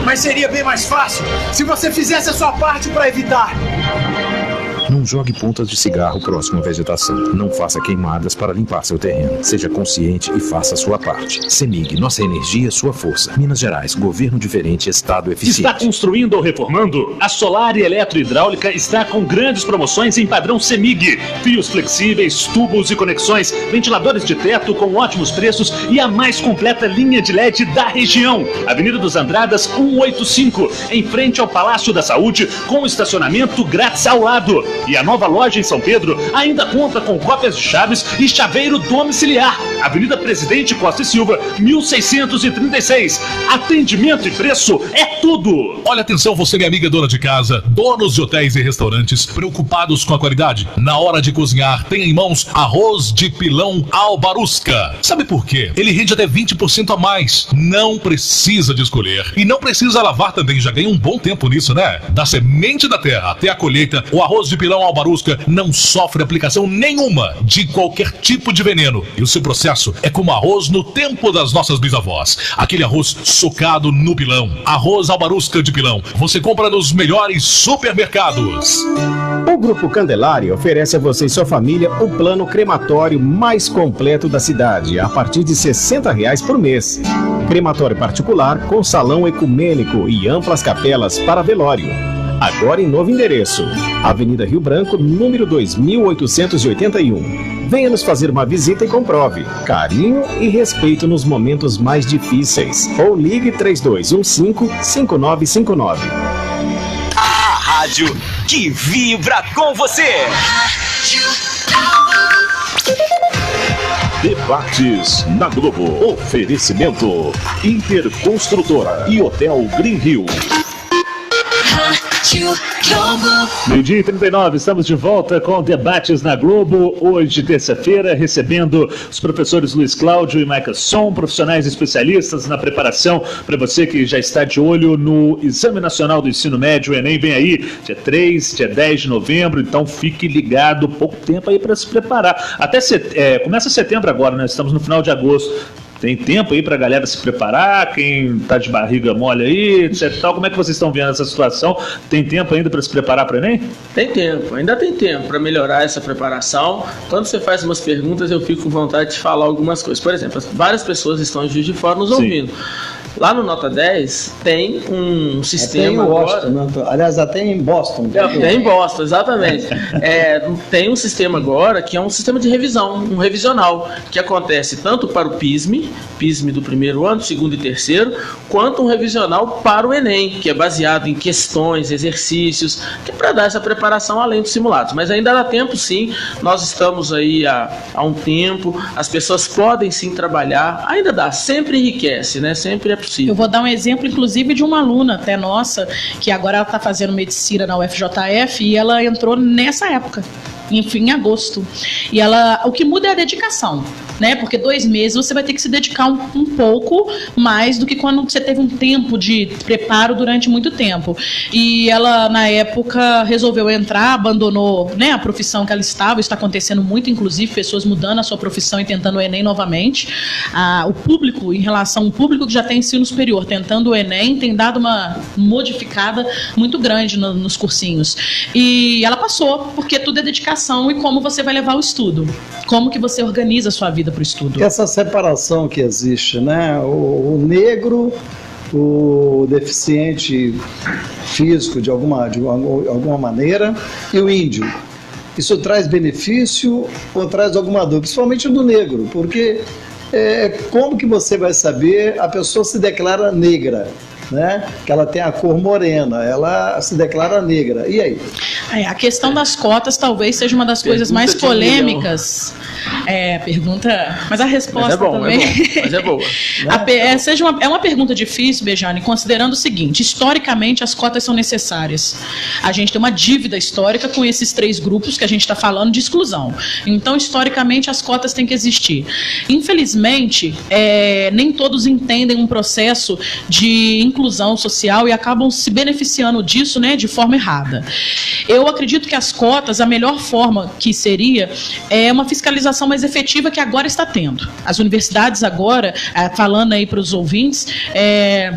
mas seria bem mais fácil se você fizesse a sua parte para evitar. Não jogue pontas de cigarro próximo à vegetação. Não faça queimadas para limpar seu terreno. Seja consciente e faça a sua parte. CEMIG, nossa energia, sua força. Minas Gerais, governo diferente, estado eficiente. Está construindo ou reformando? A Solar e Eletrohidráulica está com grandes promoções em padrão CEMIG. Fios flexíveis, tubos e conexões, ventiladores de teto com ótimos preços e a mais completa linha de LED da região. Avenida dos Andradas, 185, em frente ao Palácio da Saúde, com estacionamento grátis ao lado. E a nova loja em São Pedro ainda conta com cópias de chaves e chaveiro domiciliar. Avenida Presidente Costa e Silva, 1636. Atendimento e preço é tudo. Olha atenção, você minha amiga dona de casa, donos de hotéis e restaurantes preocupados com a qualidade. Na hora de cozinhar, tenha em mãos arroz de pilão Albarusca. Sabe por quê? Ele rende até 20% a mais. Não precisa de escolher. E não precisa lavar também, já ganha um bom tempo nisso, né? Da semente da terra até a colheita, o arroz de pilão Albarusca não sofre aplicação nenhuma de qualquer tipo de veneno. E o seu processo é como arroz no tempo das nossas bisavós. Aquele arroz socado no pilão. Arroz Albarusca de pilão. Você compra nos melhores supermercados. O Grupo Candelária oferece a você e sua família o plano crematório mais completo da cidade, a partir de R$60 por mês. Crematório particular com salão ecumênico e amplas capelas para velório. Agora em novo endereço, Avenida Rio Branco, número 2881. Venha nos fazer uma visita e comprove. Carinho e respeito nos momentos mais difíceis. Ou ligue 3215-5959. A rádio que vibra com você. Debates na Globo. Oferecimento Interconstrutora e Hotel Green Hill. Meio-dia e 39, estamos de volta com Debates na Globo. Hoje, terça-feira, recebendo os professores Luiz Cláudio e Maica Som, profissionais especialistas na preparação para você que já está de olho no Exame Nacional do Ensino Médio, o Enem vem aí, dia 3, dia 10 de novembro, então fique ligado, pouco tempo aí para se preparar. Começa setembro agora, né? Estamos no final de agosto. Tem tempo aí pra galera se preparar, quem tá de barriga mole aí, etc. Como é que vocês estão vendo essa situação? Tem tempo ainda para se preparar para o Enem? Tem tempo, ainda tem tempo para melhorar essa preparação. Quando você faz umas perguntas, eu fico com vontade de falar algumas coisas. Por exemplo, várias pessoas estão em Juiz de Fora nos ouvindo. Lá no Nota 10 tem um sistema até em Washington, agora... Aliás, até em Boston. Tem em Boston, exatamente. Tem um sistema agora que é um sistema de revisão, um revisional, que acontece tanto para o PISM do primeiro ano, segundo e terceiro, quanto um revisional para o Enem, que é baseado em questões, exercícios, que é para dar essa preparação além dos simulados. Mas ainda dá tempo, sim. Nós estamos aí há um tempo, as pessoas podem sim trabalhar, ainda dá, sempre enriquece, né? Sempre é possível. Eu vou dar um exemplo, inclusive, de uma aluna até nossa, que agora ela está fazendo medicina na UFJF e ela entrou nessa época, em agosto. E o que muda é a dedicação, né? Porque 2 meses você vai ter que se dedicar um pouco mais do que quando você teve um tempo de preparo durante muito tempo. E ela, na época, resolveu entrar, abandonou, né, a profissão que ela estava. Isso está acontecendo muito, inclusive, pessoas mudando a sua profissão e tentando o Enem novamente. O público, em relação ao público que já tem ensino superior, tentando o Enem, tem dado uma modificada muito grande nos cursinhos. E ela passou, porque tudo é dedicação e como você vai levar o estudo. Como que você organiza a sua vida para o estudo. Essa separação que existe, né? O negro, o deficiente físico de alguma maneira e o índio. Isso traz benefício ou traz alguma dúvida? Principalmente do negro, porque como que você vai saber a pessoa se declara negra? né? Que ela tem a cor morena, ela se declara negra. E aí? A questão das cotas talvez seja uma das coisas mais polêmicas. Pergunta, mas a resposta também. Mas é boa. É uma pergunta difícil, Bejane, considerando o seguinte: historicamente as cotas são necessárias. A gente tem uma dívida histórica com esses 3 grupos que a gente está falando de exclusão. Então, historicamente, as cotas têm que existir. Infelizmente, nem todos entendem um processo de inclusão social e acabam se beneficiando disso, né, de forma errada. Eu acredito que as cotas, a melhor forma que seria é uma fiscalização mais efetiva que agora está tendo. As universidades agora, falando aí para os ouvintes,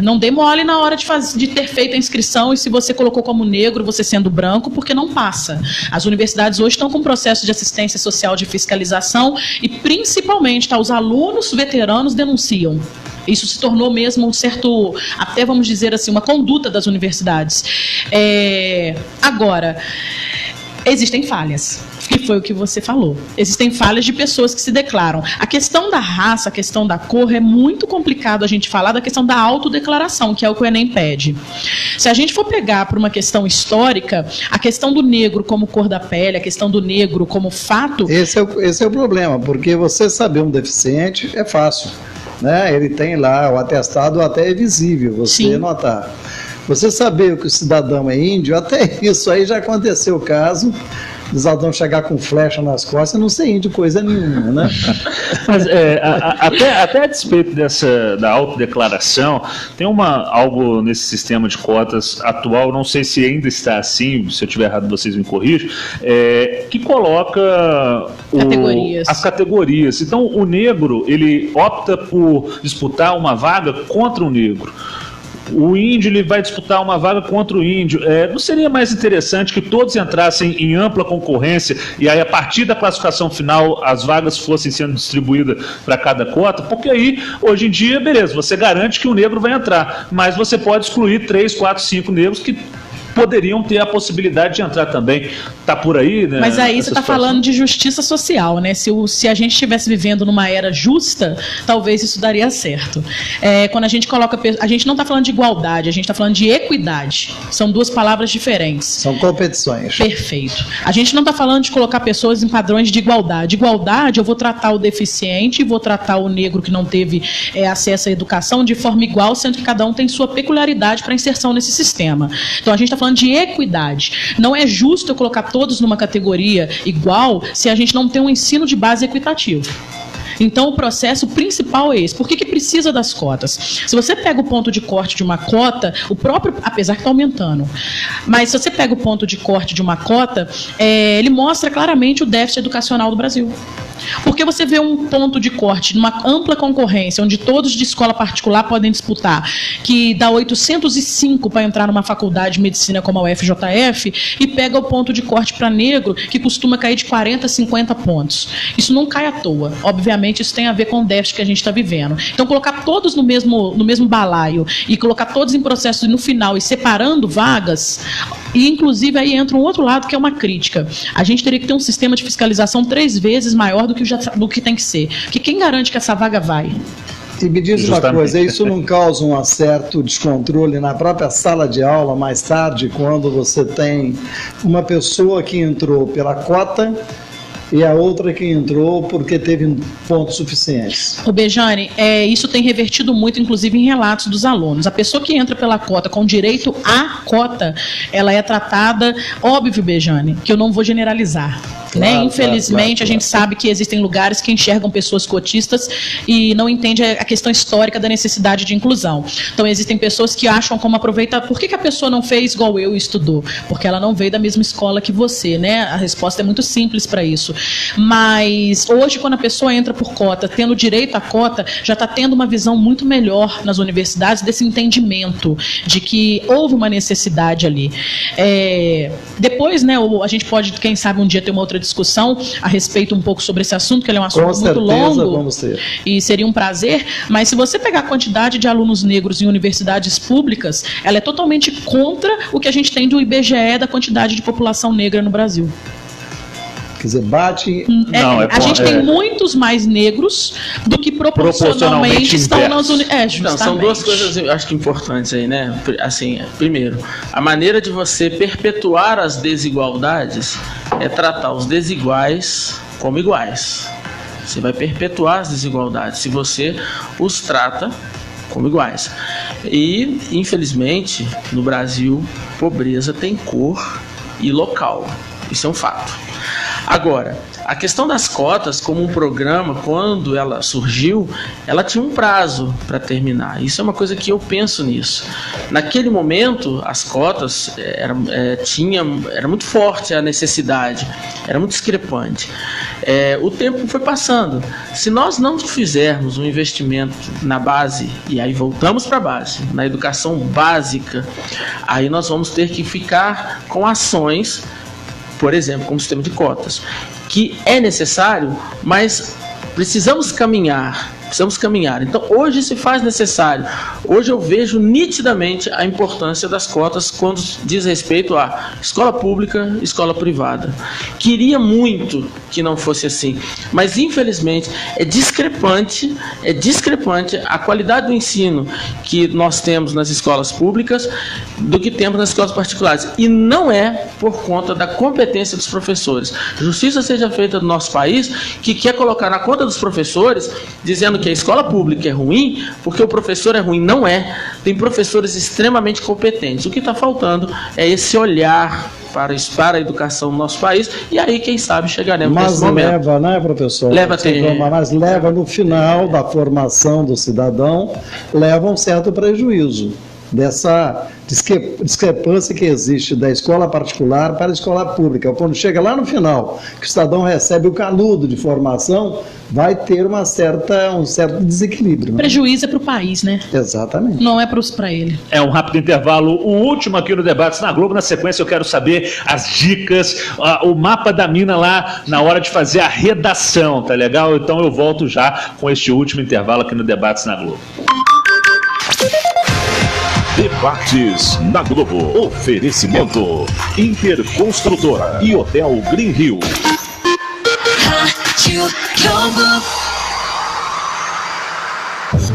não dê mole na hora de ter feito a inscrição e se você colocou como negro, você sendo branco, porque não passa. As universidades hoje estão com um processo de assistência social de fiscalização e, principalmente, os alunos veteranos denunciam. Isso se tornou mesmo um certo, até vamos dizer assim, uma conduta das universidades. Agora, existem falhas, que foi o que você falou. Existem falhas de pessoas que se declaram. A questão da raça, a questão da cor, é muito complicado a gente falar da questão da autodeclaração, que é o que o Enem pede. Se a gente for pegar por uma questão histórica, a questão do negro como cor da pele, a questão do negro como fato... Esse é o problema, porque você saber um deficiente é fácil, né? Ele tem lá o atestado, até é visível, você notar. Você saber que o cidadão é índio, até isso aí já aconteceu o caso, o cidadão chegar com flecha nas costas e não ser índio coisa nenhuma, né? Mas até a despeito da autodeclaração, tem algo nesse sistema de cotas atual, não sei se ainda está assim, se eu estiver errado vocês me corrijam, que coloca as categorias. Então o negro, ele opta por disputar uma vaga contra o negro. O índio, ele vai disputar uma vaga contra o índio. Não seria mais interessante que todos entrassem em ampla concorrência e aí, a partir da classificação final, as vagas fossem sendo distribuídas para cada cota? Porque aí, hoje em dia, beleza, você garante que o negro vai entrar, mas você pode excluir 3, 4, 5 negros que poderiam ter a possibilidade de entrar também. Está por aí, né? Mas aí você está falando de justiça social, né? Se a gente estivesse vivendo numa era justa, talvez isso daria certo. Quando a gente coloca... A gente não está falando de igualdade, a gente está falando de equidade. São 2 palavras diferentes. São competições. Perfeito. A gente não está falando de colocar pessoas em padrões de igualdade. Igualdade, eu vou tratar o deficiente e vou tratar o negro que não teve acesso à educação de forma igual, sendo que cada um tem sua peculiaridade para inserção nesse sistema. Então, a gente está falando de equidade. Não é justo eu colocar todos numa categoria igual se a gente não tem um ensino de base equitativo. Então, o processo principal é esse. Por que precisa das cotas? Se você pega o ponto de corte de uma cota, apesar que está aumentando, mas se você pega o ponto de corte de uma cota, ele mostra claramente o déficit educacional do Brasil. Porque você vê um ponto de corte numa ampla concorrência, onde todos de escola particular podem disputar, que dá 805 para entrar numa faculdade de medicina como a UFJF, e pega o ponto de corte para negro, que costuma cair de 40 a 50 pontos. Isso não cai à toa. Obviamente, isso tem a ver com o déficit que a gente está vivendo. Então, colocar todos no mesmo balaio e colocar todos em processo no final e separando vagas, e inclusive aí entra um outro lado que é uma crítica. A gente teria que ter um sistema de fiscalização 3 vezes maior do que tem que ser. Porque quem garante que essa vaga vai? E me diz uma coisa, isso não causa um certo descontrole na própria sala de aula mais tarde, quando você tem uma pessoa que entrou pela cota e a outra que entrou porque teve pontos suficientes? Ô Bejane, isso tem revertido muito, inclusive em relatos dos alunos. A pessoa que entra pela cota com direito à cota, ela é tratada, óbvio, Bejane, que eu não vou generalizar. Claro, infelizmente, claro. A gente sabe que existem lugares que enxergam pessoas cotistas e não entendem a questão histórica da necessidade de inclusão. Então, existem pessoas que acham como aproveitar. Por que a pessoa não fez igual eu e estudou? Porque ela não veio da mesma escola que você, né? A resposta é muito simples para isso. Mas, hoje, quando a pessoa entra por cota, tendo direito à cota, já está tendo uma visão muito melhor nas universidades desse entendimento de que houve uma necessidade ali. Depois, né, a gente pode, quem sabe, um dia ter uma outra discussão a respeito um pouco sobre esse assunto, que ele é um assunto muito longo, vamos ter. E seria um prazer, mas se você pegar a quantidade de alunos negros em universidades públicas, ela é totalmente contra o que a gente tem do IBGE da quantidade de população negra no Brasil. Quer dizer, bate... a gente tem muitos mais negros do que proporcionalmente estão nas universidades. Então, são duas coisas, eu acho que importantes aí, né? Assim, primeiro, a maneira de você perpetuar as desigualdades é tratar os desiguais como iguais. Você vai perpetuar as desigualdades se você os trata como iguais. E, infelizmente, no Brasil, pobreza tem cor e local. Isso é um fato. Agora, a questão das cotas, como um programa, quando ela surgiu, ela tinha um prazo para terminar. Isso é uma coisa que eu penso nisso. Naquele momento, as cotas era muito forte a necessidade, era muito discrepante. O tempo foi passando. Se nós não fizermos um investimento na base, e aí voltamos para a base, na educação básica, aí nós vamos ter que ficar com ações, por exemplo, como o sistema de cotas, que é necessário, mas precisamos caminhar. Então, hoje se faz necessário. Hoje eu vejo nitidamente a importância das cotas quando diz respeito à escola pública e escola privada. Queria muito que não fosse assim, mas infelizmente é discrepante a qualidade do ensino que nós temos nas escolas públicas do que temos nas escolas particulares. E não é por conta da competência dos professores. Justiça seja feita no nosso país, que quer colocar na conta dos professores, dizendo que a escola pública é ruim porque o professor é ruim. Não é. Tem professores extremamente competentes. O que está faltando é esse olhar para a educação no nosso país, e aí, quem sabe, chegaremos nesse momento. Mas leva, né, professor? Mas leva no final da formação do cidadão, leva um certo prejuízo dessa discrepância que existe da escola particular para a escola pública. Quando chega lá no final, que o cidadão recebe o canudo de formação, vai ter um certo desequilíbrio. Prejuízo é para o país, né? Exatamente. Não é para ele. É um rápido intervalo, o último aqui no Debates na Globo. Na sequência eu quero saber as dicas, o mapa da mina lá na hora de fazer a redação, tá legal? Então eu volto já com este último intervalo aqui no Debates na Globo. Debates na Globo. Oferecimento Interconstrutora e Hotel Green Hill.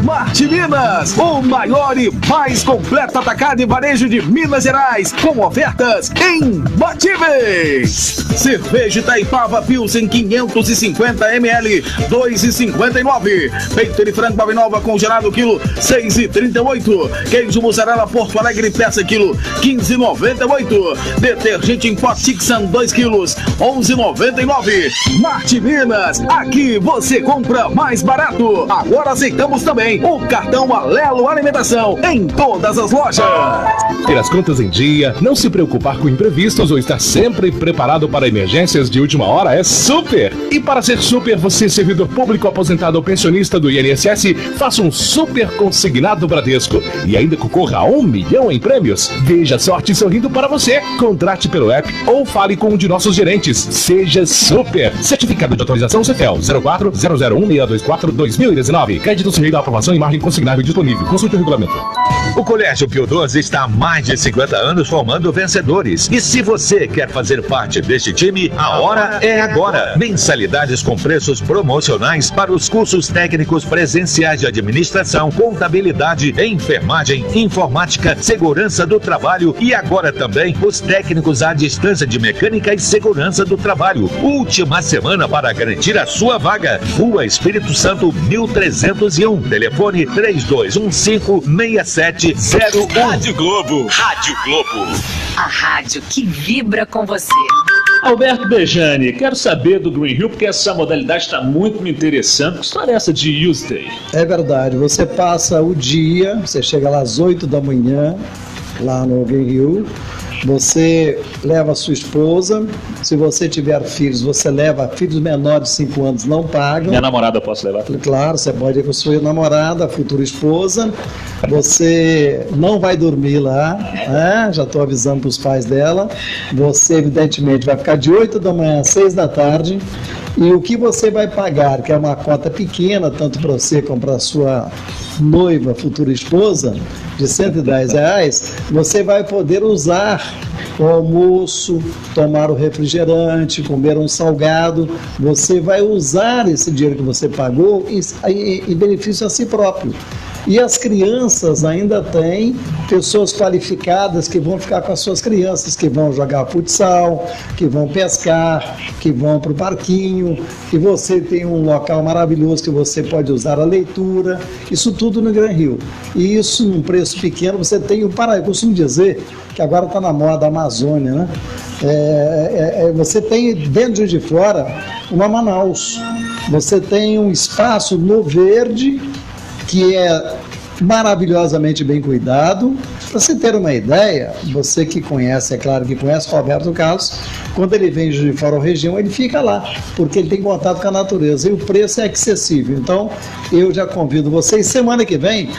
Marte Minas, o maior e mais completo atacado e varejo de Minas Gerais, com ofertas imbatíveis. Cerveja Itaipava Pilsen 550 ml, 2,59. Peito de frango Bavinova congelado quilo, 6,38. Queijo mussarela Porto Alegre peça quilo, 15,98. Detergente em pó Tixan 2 quilos, 11,99. Marte Minas, aqui você compra mais barato. Agora aceitamos também o cartão Alelo Alimentação em todas as lojas. Ter as contas em dia, não se preocupar com imprevistos ou estar sempre preparado para emergências de última hora é super. E para ser super, você, servidor público, aposentado ou pensionista do INSS, faça um super consignado Bradesco e ainda concorra a 1 milhão em prêmios. Veja a sorte sorrindo para você. Contrate pelo app ou fale com um de nossos gerentes. Seja super. Certificado de autorização CEFEL 04001624-2019. Crédito sujeito à aprovação e margem consignável disponível. Consulte o regulamento. O Colégio Pio XII está há mais de 50 anos formando vencedores. E se você quer fazer parte deste time, a hora é agora. Mensalidades com preços promocionais para os cursos técnicos presenciais de administração, contabilidade, enfermagem, informática, segurança do trabalho e agora também os técnicos à distância de mecânica e segurança do trabalho. Última semana para garantir a sua vaga. Rua Espírito Santo 1301. Telefone 3215-6701. Rádio Globo. Rádio Globo. A rádio que vibra com você. Alberto Bejani, quero saber do Green Hill, porque essa modalidade está muito me interessando. Que história é essa de Use Day? É verdade, você passa o dia, você chega lá às 8 da manhã, lá no Green Hill, você leva a sua esposa, se você tiver filhos, você leva filhos menores de 5 anos, não pagam. Minha namorada eu posso levar? Claro, você pode ir com a sua namorada, a futura esposa, você não vai dormir lá, né? Já estou avisando para os pais dela, você evidentemente vai ficar de 8 da manhã às 6 da tarde, e o que você vai pagar, que é uma cota pequena, tanto para você como para a sua noiva, futura esposa, de R$110, você vai poder usar o almoço, tomar o refrigerante, comer um salgado, você vai usar esse dinheiro que você pagou em benefício a si próprio. E as crianças ainda têm pessoas qualificadas que vão ficar com as suas crianças, que vão jogar futsal, que vão pescar, que vão para o parquinho, e você tem um local maravilhoso que você pode usar a leitura, isso tudo no Gran Rio. E isso num preço pequeno, você tem o Paraíba. Eu costumo dizer que agora está na moda a Amazônia, né? Você tem dentro de fora uma Manaus, você tem um espaço no verde, que é maravilhosamente bem cuidado. Para você ter uma ideia, você que conhece, é claro que conhece Roberto Carlos, quando ele vem de fora da região, ele fica lá, porque ele tem contato com a natureza e o preço é acessível. Então, eu já convido vocês, semana que vem,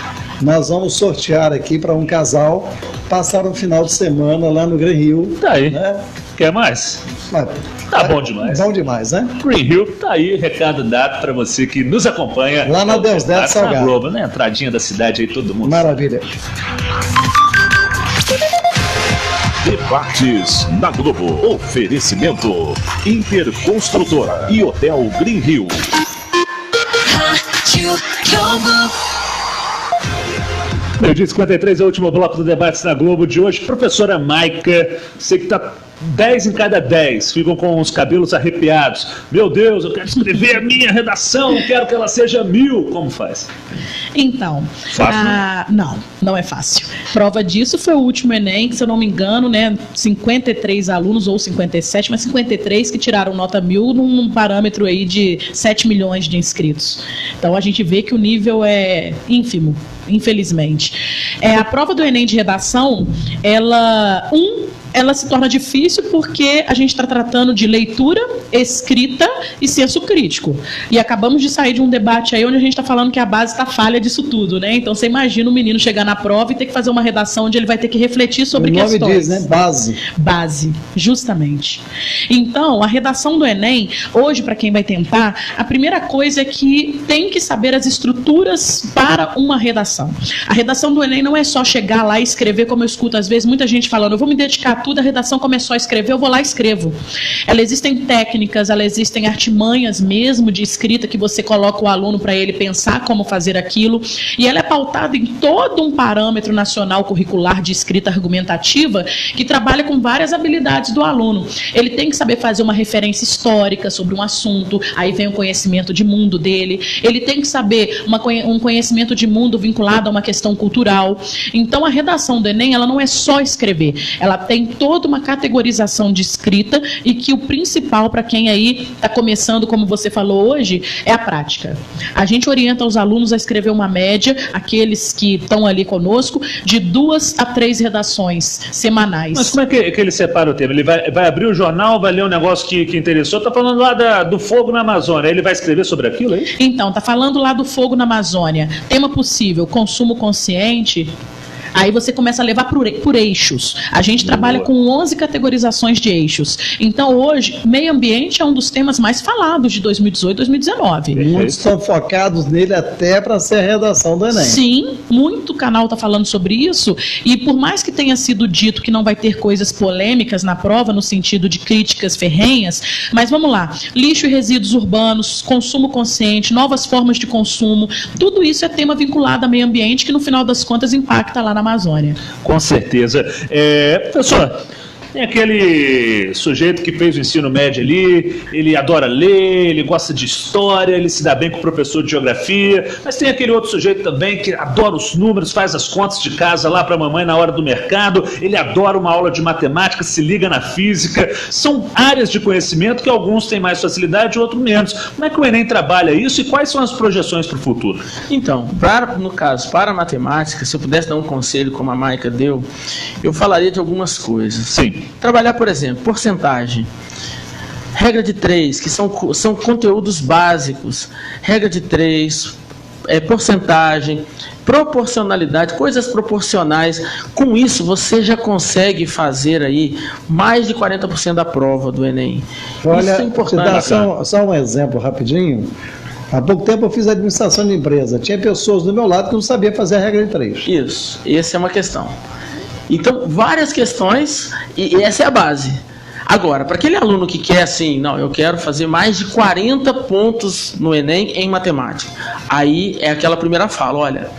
nós vamos sortear aqui para um casal passar um final de semana lá no Gran Rio. Tá aí. Né? Quer mais? Tá bom demais. Bom demais, né? Green Hill, tá aí, recado dado para você que nos acompanha. Lá na Deus Neto Salgado. Globo, né? Entradinha da cidade aí, todo mundo. Maravilha. Debates na Globo. Oferecimento Interconstrutora e Hotel Green Hill. Meio-dia 53 é o último bloco do Debates na Globo de hoje. Professora Maica, você que tá 10 em cada 10 ficam com os cabelos arrepiados. Meu Deus, eu quero escrever a minha redação, quero que ela seja 1000. Como faz? Então, fácil? Não é fácil. Prova disso foi o último Enem, que se eu não me engano, né, 53 alunos, ou 57, mas 53 que tiraram nota 1000 num parâmetro aí de 7 milhões de inscritos. Então a gente vê que o nível é ínfimo, infelizmente. A prova do Enem de redação, ela se torna difícil porque a gente está tratando de leitura, escrita e senso crítico. E acabamos de sair de um debate aí onde a gente está falando que a base está falha disso tudo, né? Então você imagina o menino chegar na prova e ter que fazer uma redação onde ele vai ter que refletir sobre questões. O nome diz, né? Base. Base, justamente. Então, a redação do Enem, hoje, para quem vai tentar, a primeira coisa é que tem que saber as estruturas para uma redação. A redação do Enem não é só chegar lá e escrever, como eu escuto às vezes muita gente falando, eu vou me dedicar tudo, a redação começou a escrever, eu vou lá e escrevo. Existem técnicas, existem artimanhas mesmo de escrita que você coloca o aluno para ele pensar como fazer aquilo, e ela é pautada em todo um parâmetro nacional curricular de escrita argumentativa que trabalha com várias habilidades do aluno. Ele tem que saber fazer uma referência histórica sobre um assunto, aí vem o conhecimento de mundo dele, ele tem que saber um conhecimento de mundo vinculado a uma questão cultural. Então a redação do Enem, ela não é só escrever, ela tem toda uma categorização de escrita e que o principal para quem aí está começando, como você falou hoje, é a prática. A gente orienta os alunos a escrever uma média, aqueles que estão ali conosco, de 2 a 3 redações semanais. Mas como é que ele separa o tema? Ele vai abrir o jornal, vai ler um negócio que interessou, está falando lá do fogo na Amazônia, ele vai escrever sobre aquilo aí? Então, está falando lá do fogo na Amazônia. Tema possível, consumo consciente. Aí você começa a levar por eixos. A gente trabalha com 11 categorizações de eixos. Então, hoje, meio ambiente é um dos temas mais falados de 2018 e 2019. Muitos estão focados nele até para ser a redação do Enem. Sim, muito canal está falando sobre isso. E por mais que tenha sido dito que não vai ter coisas polêmicas na prova, no sentido de críticas ferrenhas, mas vamos lá. Lixo e resíduos urbanos, consumo consciente, novas formas de consumo, tudo isso é tema vinculado ao meio ambiente que, no final das contas, impacta lá na Amazônia. Com certeza. Professor, tem aquele sujeito que fez o ensino médio ali, ele adora ler, ele gosta de história, ele se dá bem com o professor de geografia, mas tem aquele outro sujeito também que adora os números, faz as contas de casa lá para a mamãe na hora do mercado, ele adora uma aula de matemática, se liga na física. São áreas de conhecimento que alguns têm mais facilidade e outros menos. Como é que o Enem trabalha isso e quais são as projeções para o futuro? Então, no caso, para a matemática, se eu pudesse dar um conselho como a Maica deu, eu falaria de algumas coisas. Sim. Trabalhar, por exemplo, porcentagem. Regra de 3, que são conteúdos básicos. Regra de 3, porcentagem, proporcionalidade, coisas proporcionais. Com isso, você já consegue fazer aí mais de 40% da prova do Enem. Olha, isso é importante. Só um exemplo rapidinho. Há pouco tempo eu fiz administração de empresa. Tinha pessoas do meu lado que não sabiam fazer a regra de 3. Isso, essa é uma questão. Então, várias questões, e essa é a base. Agora, para aquele aluno que quer assim, não, eu quero fazer mais de 40 pontos no Enem em matemática, aí é aquela primeira fala, olha,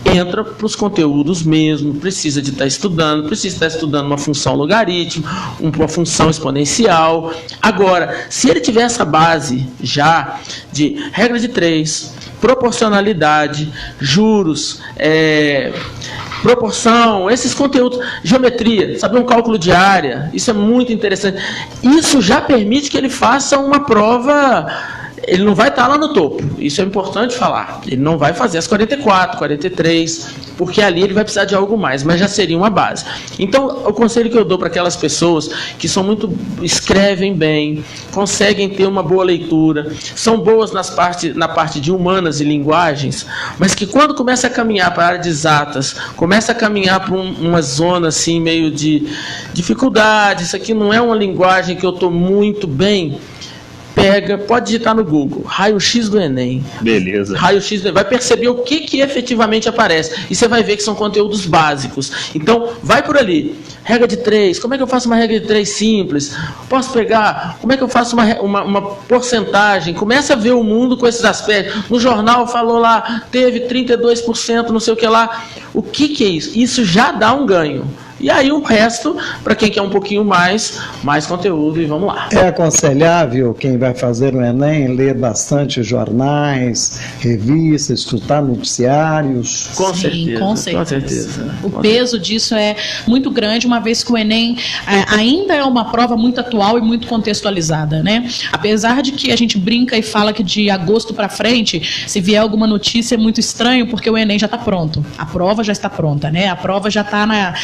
entra para os conteúdos mesmo, precisa estar estudando uma função logaritmo, uma função exponencial. Agora, se ele tiver essa base já de regra de 3, proporcionalidade, juros, proporção, esses conteúdos, geometria, saber um cálculo de área, isso é muito interessante. Isso já permite que ele faça uma prova, ele não vai estar lá no topo, isso é importante falar, ele não vai fazer as 44, 43, porque ali ele vai precisar de algo mais, mas já seria uma base. Então, o conselho que eu dou para aquelas pessoas que escrevem bem, conseguem ter uma boa leitura, são boas na parte de humanas e linguagens, mas que quando começa a caminhar para a área de exatas, começa a caminhar para uma zona assim, meio de dificuldade, isso aqui não é uma linguagem que eu estou muito bem, pode digitar no Google, raio-x do Enem. Beleza. Raio-x do Enem. Vai perceber o que efetivamente aparece. E você vai ver que são conteúdos básicos. Então, vai por ali. Regra de 3. Como é que eu faço uma regra de 3 simples? Posso pegar? Como é que eu faço uma porcentagem? Começa a ver o mundo com esses aspectos. No jornal falou lá, teve 32%, não sei o que lá. O que é isso? Isso já dá um ganho. E aí o resto, para quem quer um pouquinho mais conteúdo, e vamos lá. É aconselhável quem vai fazer o Enem ler bastante jornais, revistas, escutar noticiários? Com certeza. O peso disso é muito grande, uma vez que o Enem ainda é uma prova muito atual e muito contextualizada, né? Apesar de que a gente brinca e fala que de agosto para frente, se vier alguma notícia é muito estranho, porque o Enem já está pronto. A prova já está pronta, né? A prova já está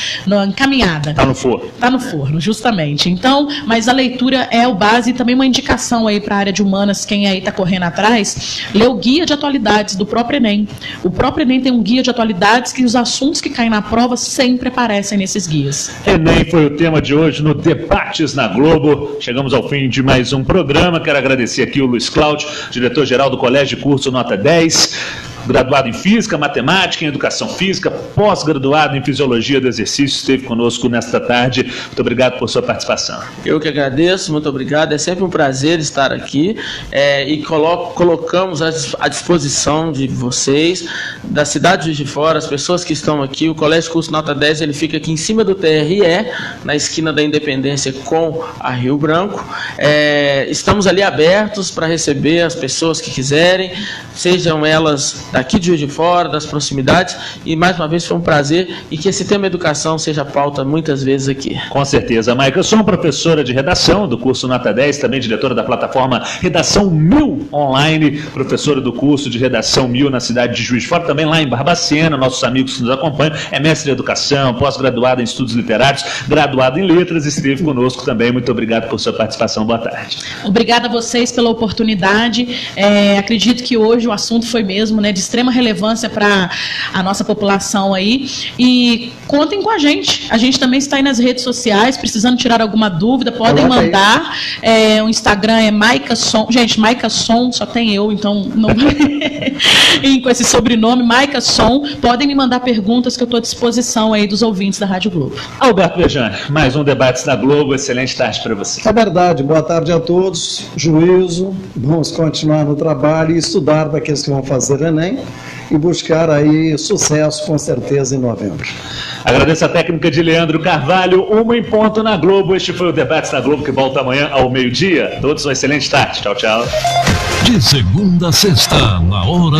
encaminhada. Está no forno. Está no forno, justamente. Então, mas a leitura é o base e também uma indicação aí para a área de humanas, quem aí está correndo atrás, lê o guia de atualidades do próprio Enem. O próprio Enem tem um guia de atualidades que os assuntos que caem na prova sempre aparecem nesses guias. Enem foi o tema de hoje no Debates na Globo. Chegamos ao fim de mais um programa. Quero agradecer aqui o Luiz Cláudio, diretor-geral do Colégio de Curso Nota 10. Graduado em Física, Matemática, em Educação Física, pós-graduado em Fisiologia do Exercício, esteve conosco nesta tarde. Muito obrigado por sua participação. Eu que agradeço, muito obrigado. É sempre um prazer estar aqui e colocamos à disposição de vocês, da cidade de Juiz de Fora, as pessoas que estão aqui. O Colégio Curso Nota 10, ele fica aqui em cima do TRE, na esquina da Independência com a Rio Branco. Estamos ali abertos para receber as pessoas que quiserem, sejam elas daqui de Juiz de Fora, das proximidades, e mais uma vez foi um prazer, e que esse tema educação seja pauta muitas vezes aqui. Com certeza, Maica. Eu sou professora de redação do curso Nota 10, também diretora da plataforma Redação 1000 Online, professora do curso de Redação 1000 na cidade de Juiz de Fora, também lá em Barbacena, nossos amigos que nos acompanham, é mestre em educação, pós-graduado em estudos literários, graduado em letras, esteve conosco também. Muito obrigado por sua participação. Boa tarde. Obrigada a vocês pela oportunidade. Acredito que hoje o assunto foi mesmo, né, de extrema relevância para a nossa população aí, e contem com a gente também está aí nas redes sociais, precisando tirar alguma dúvida, podem mandar, o Instagram é Maica Som, gente, Maica Som, só tem eu, então não e com esse sobrenome, Maica Som, podem me mandar perguntas que eu estou à disposição aí dos ouvintes da Rádio Globo. Alberto Bejani, mais um Debates da Globo, excelente tarde para você. É verdade, boa tarde a todos, juízo, vamos continuar no trabalho e estudar para aqueles que vão fazer Enem e buscar aí sucesso com certeza em novembro. Agradeço a técnica de Leandro Carvalho, 1 em ponto na Globo. Este foi o Debates da Globo, que volta amanhã ao meio-dia. Todos uma excelente tarde. Tchau, tchau. De segunda a sexta, na hora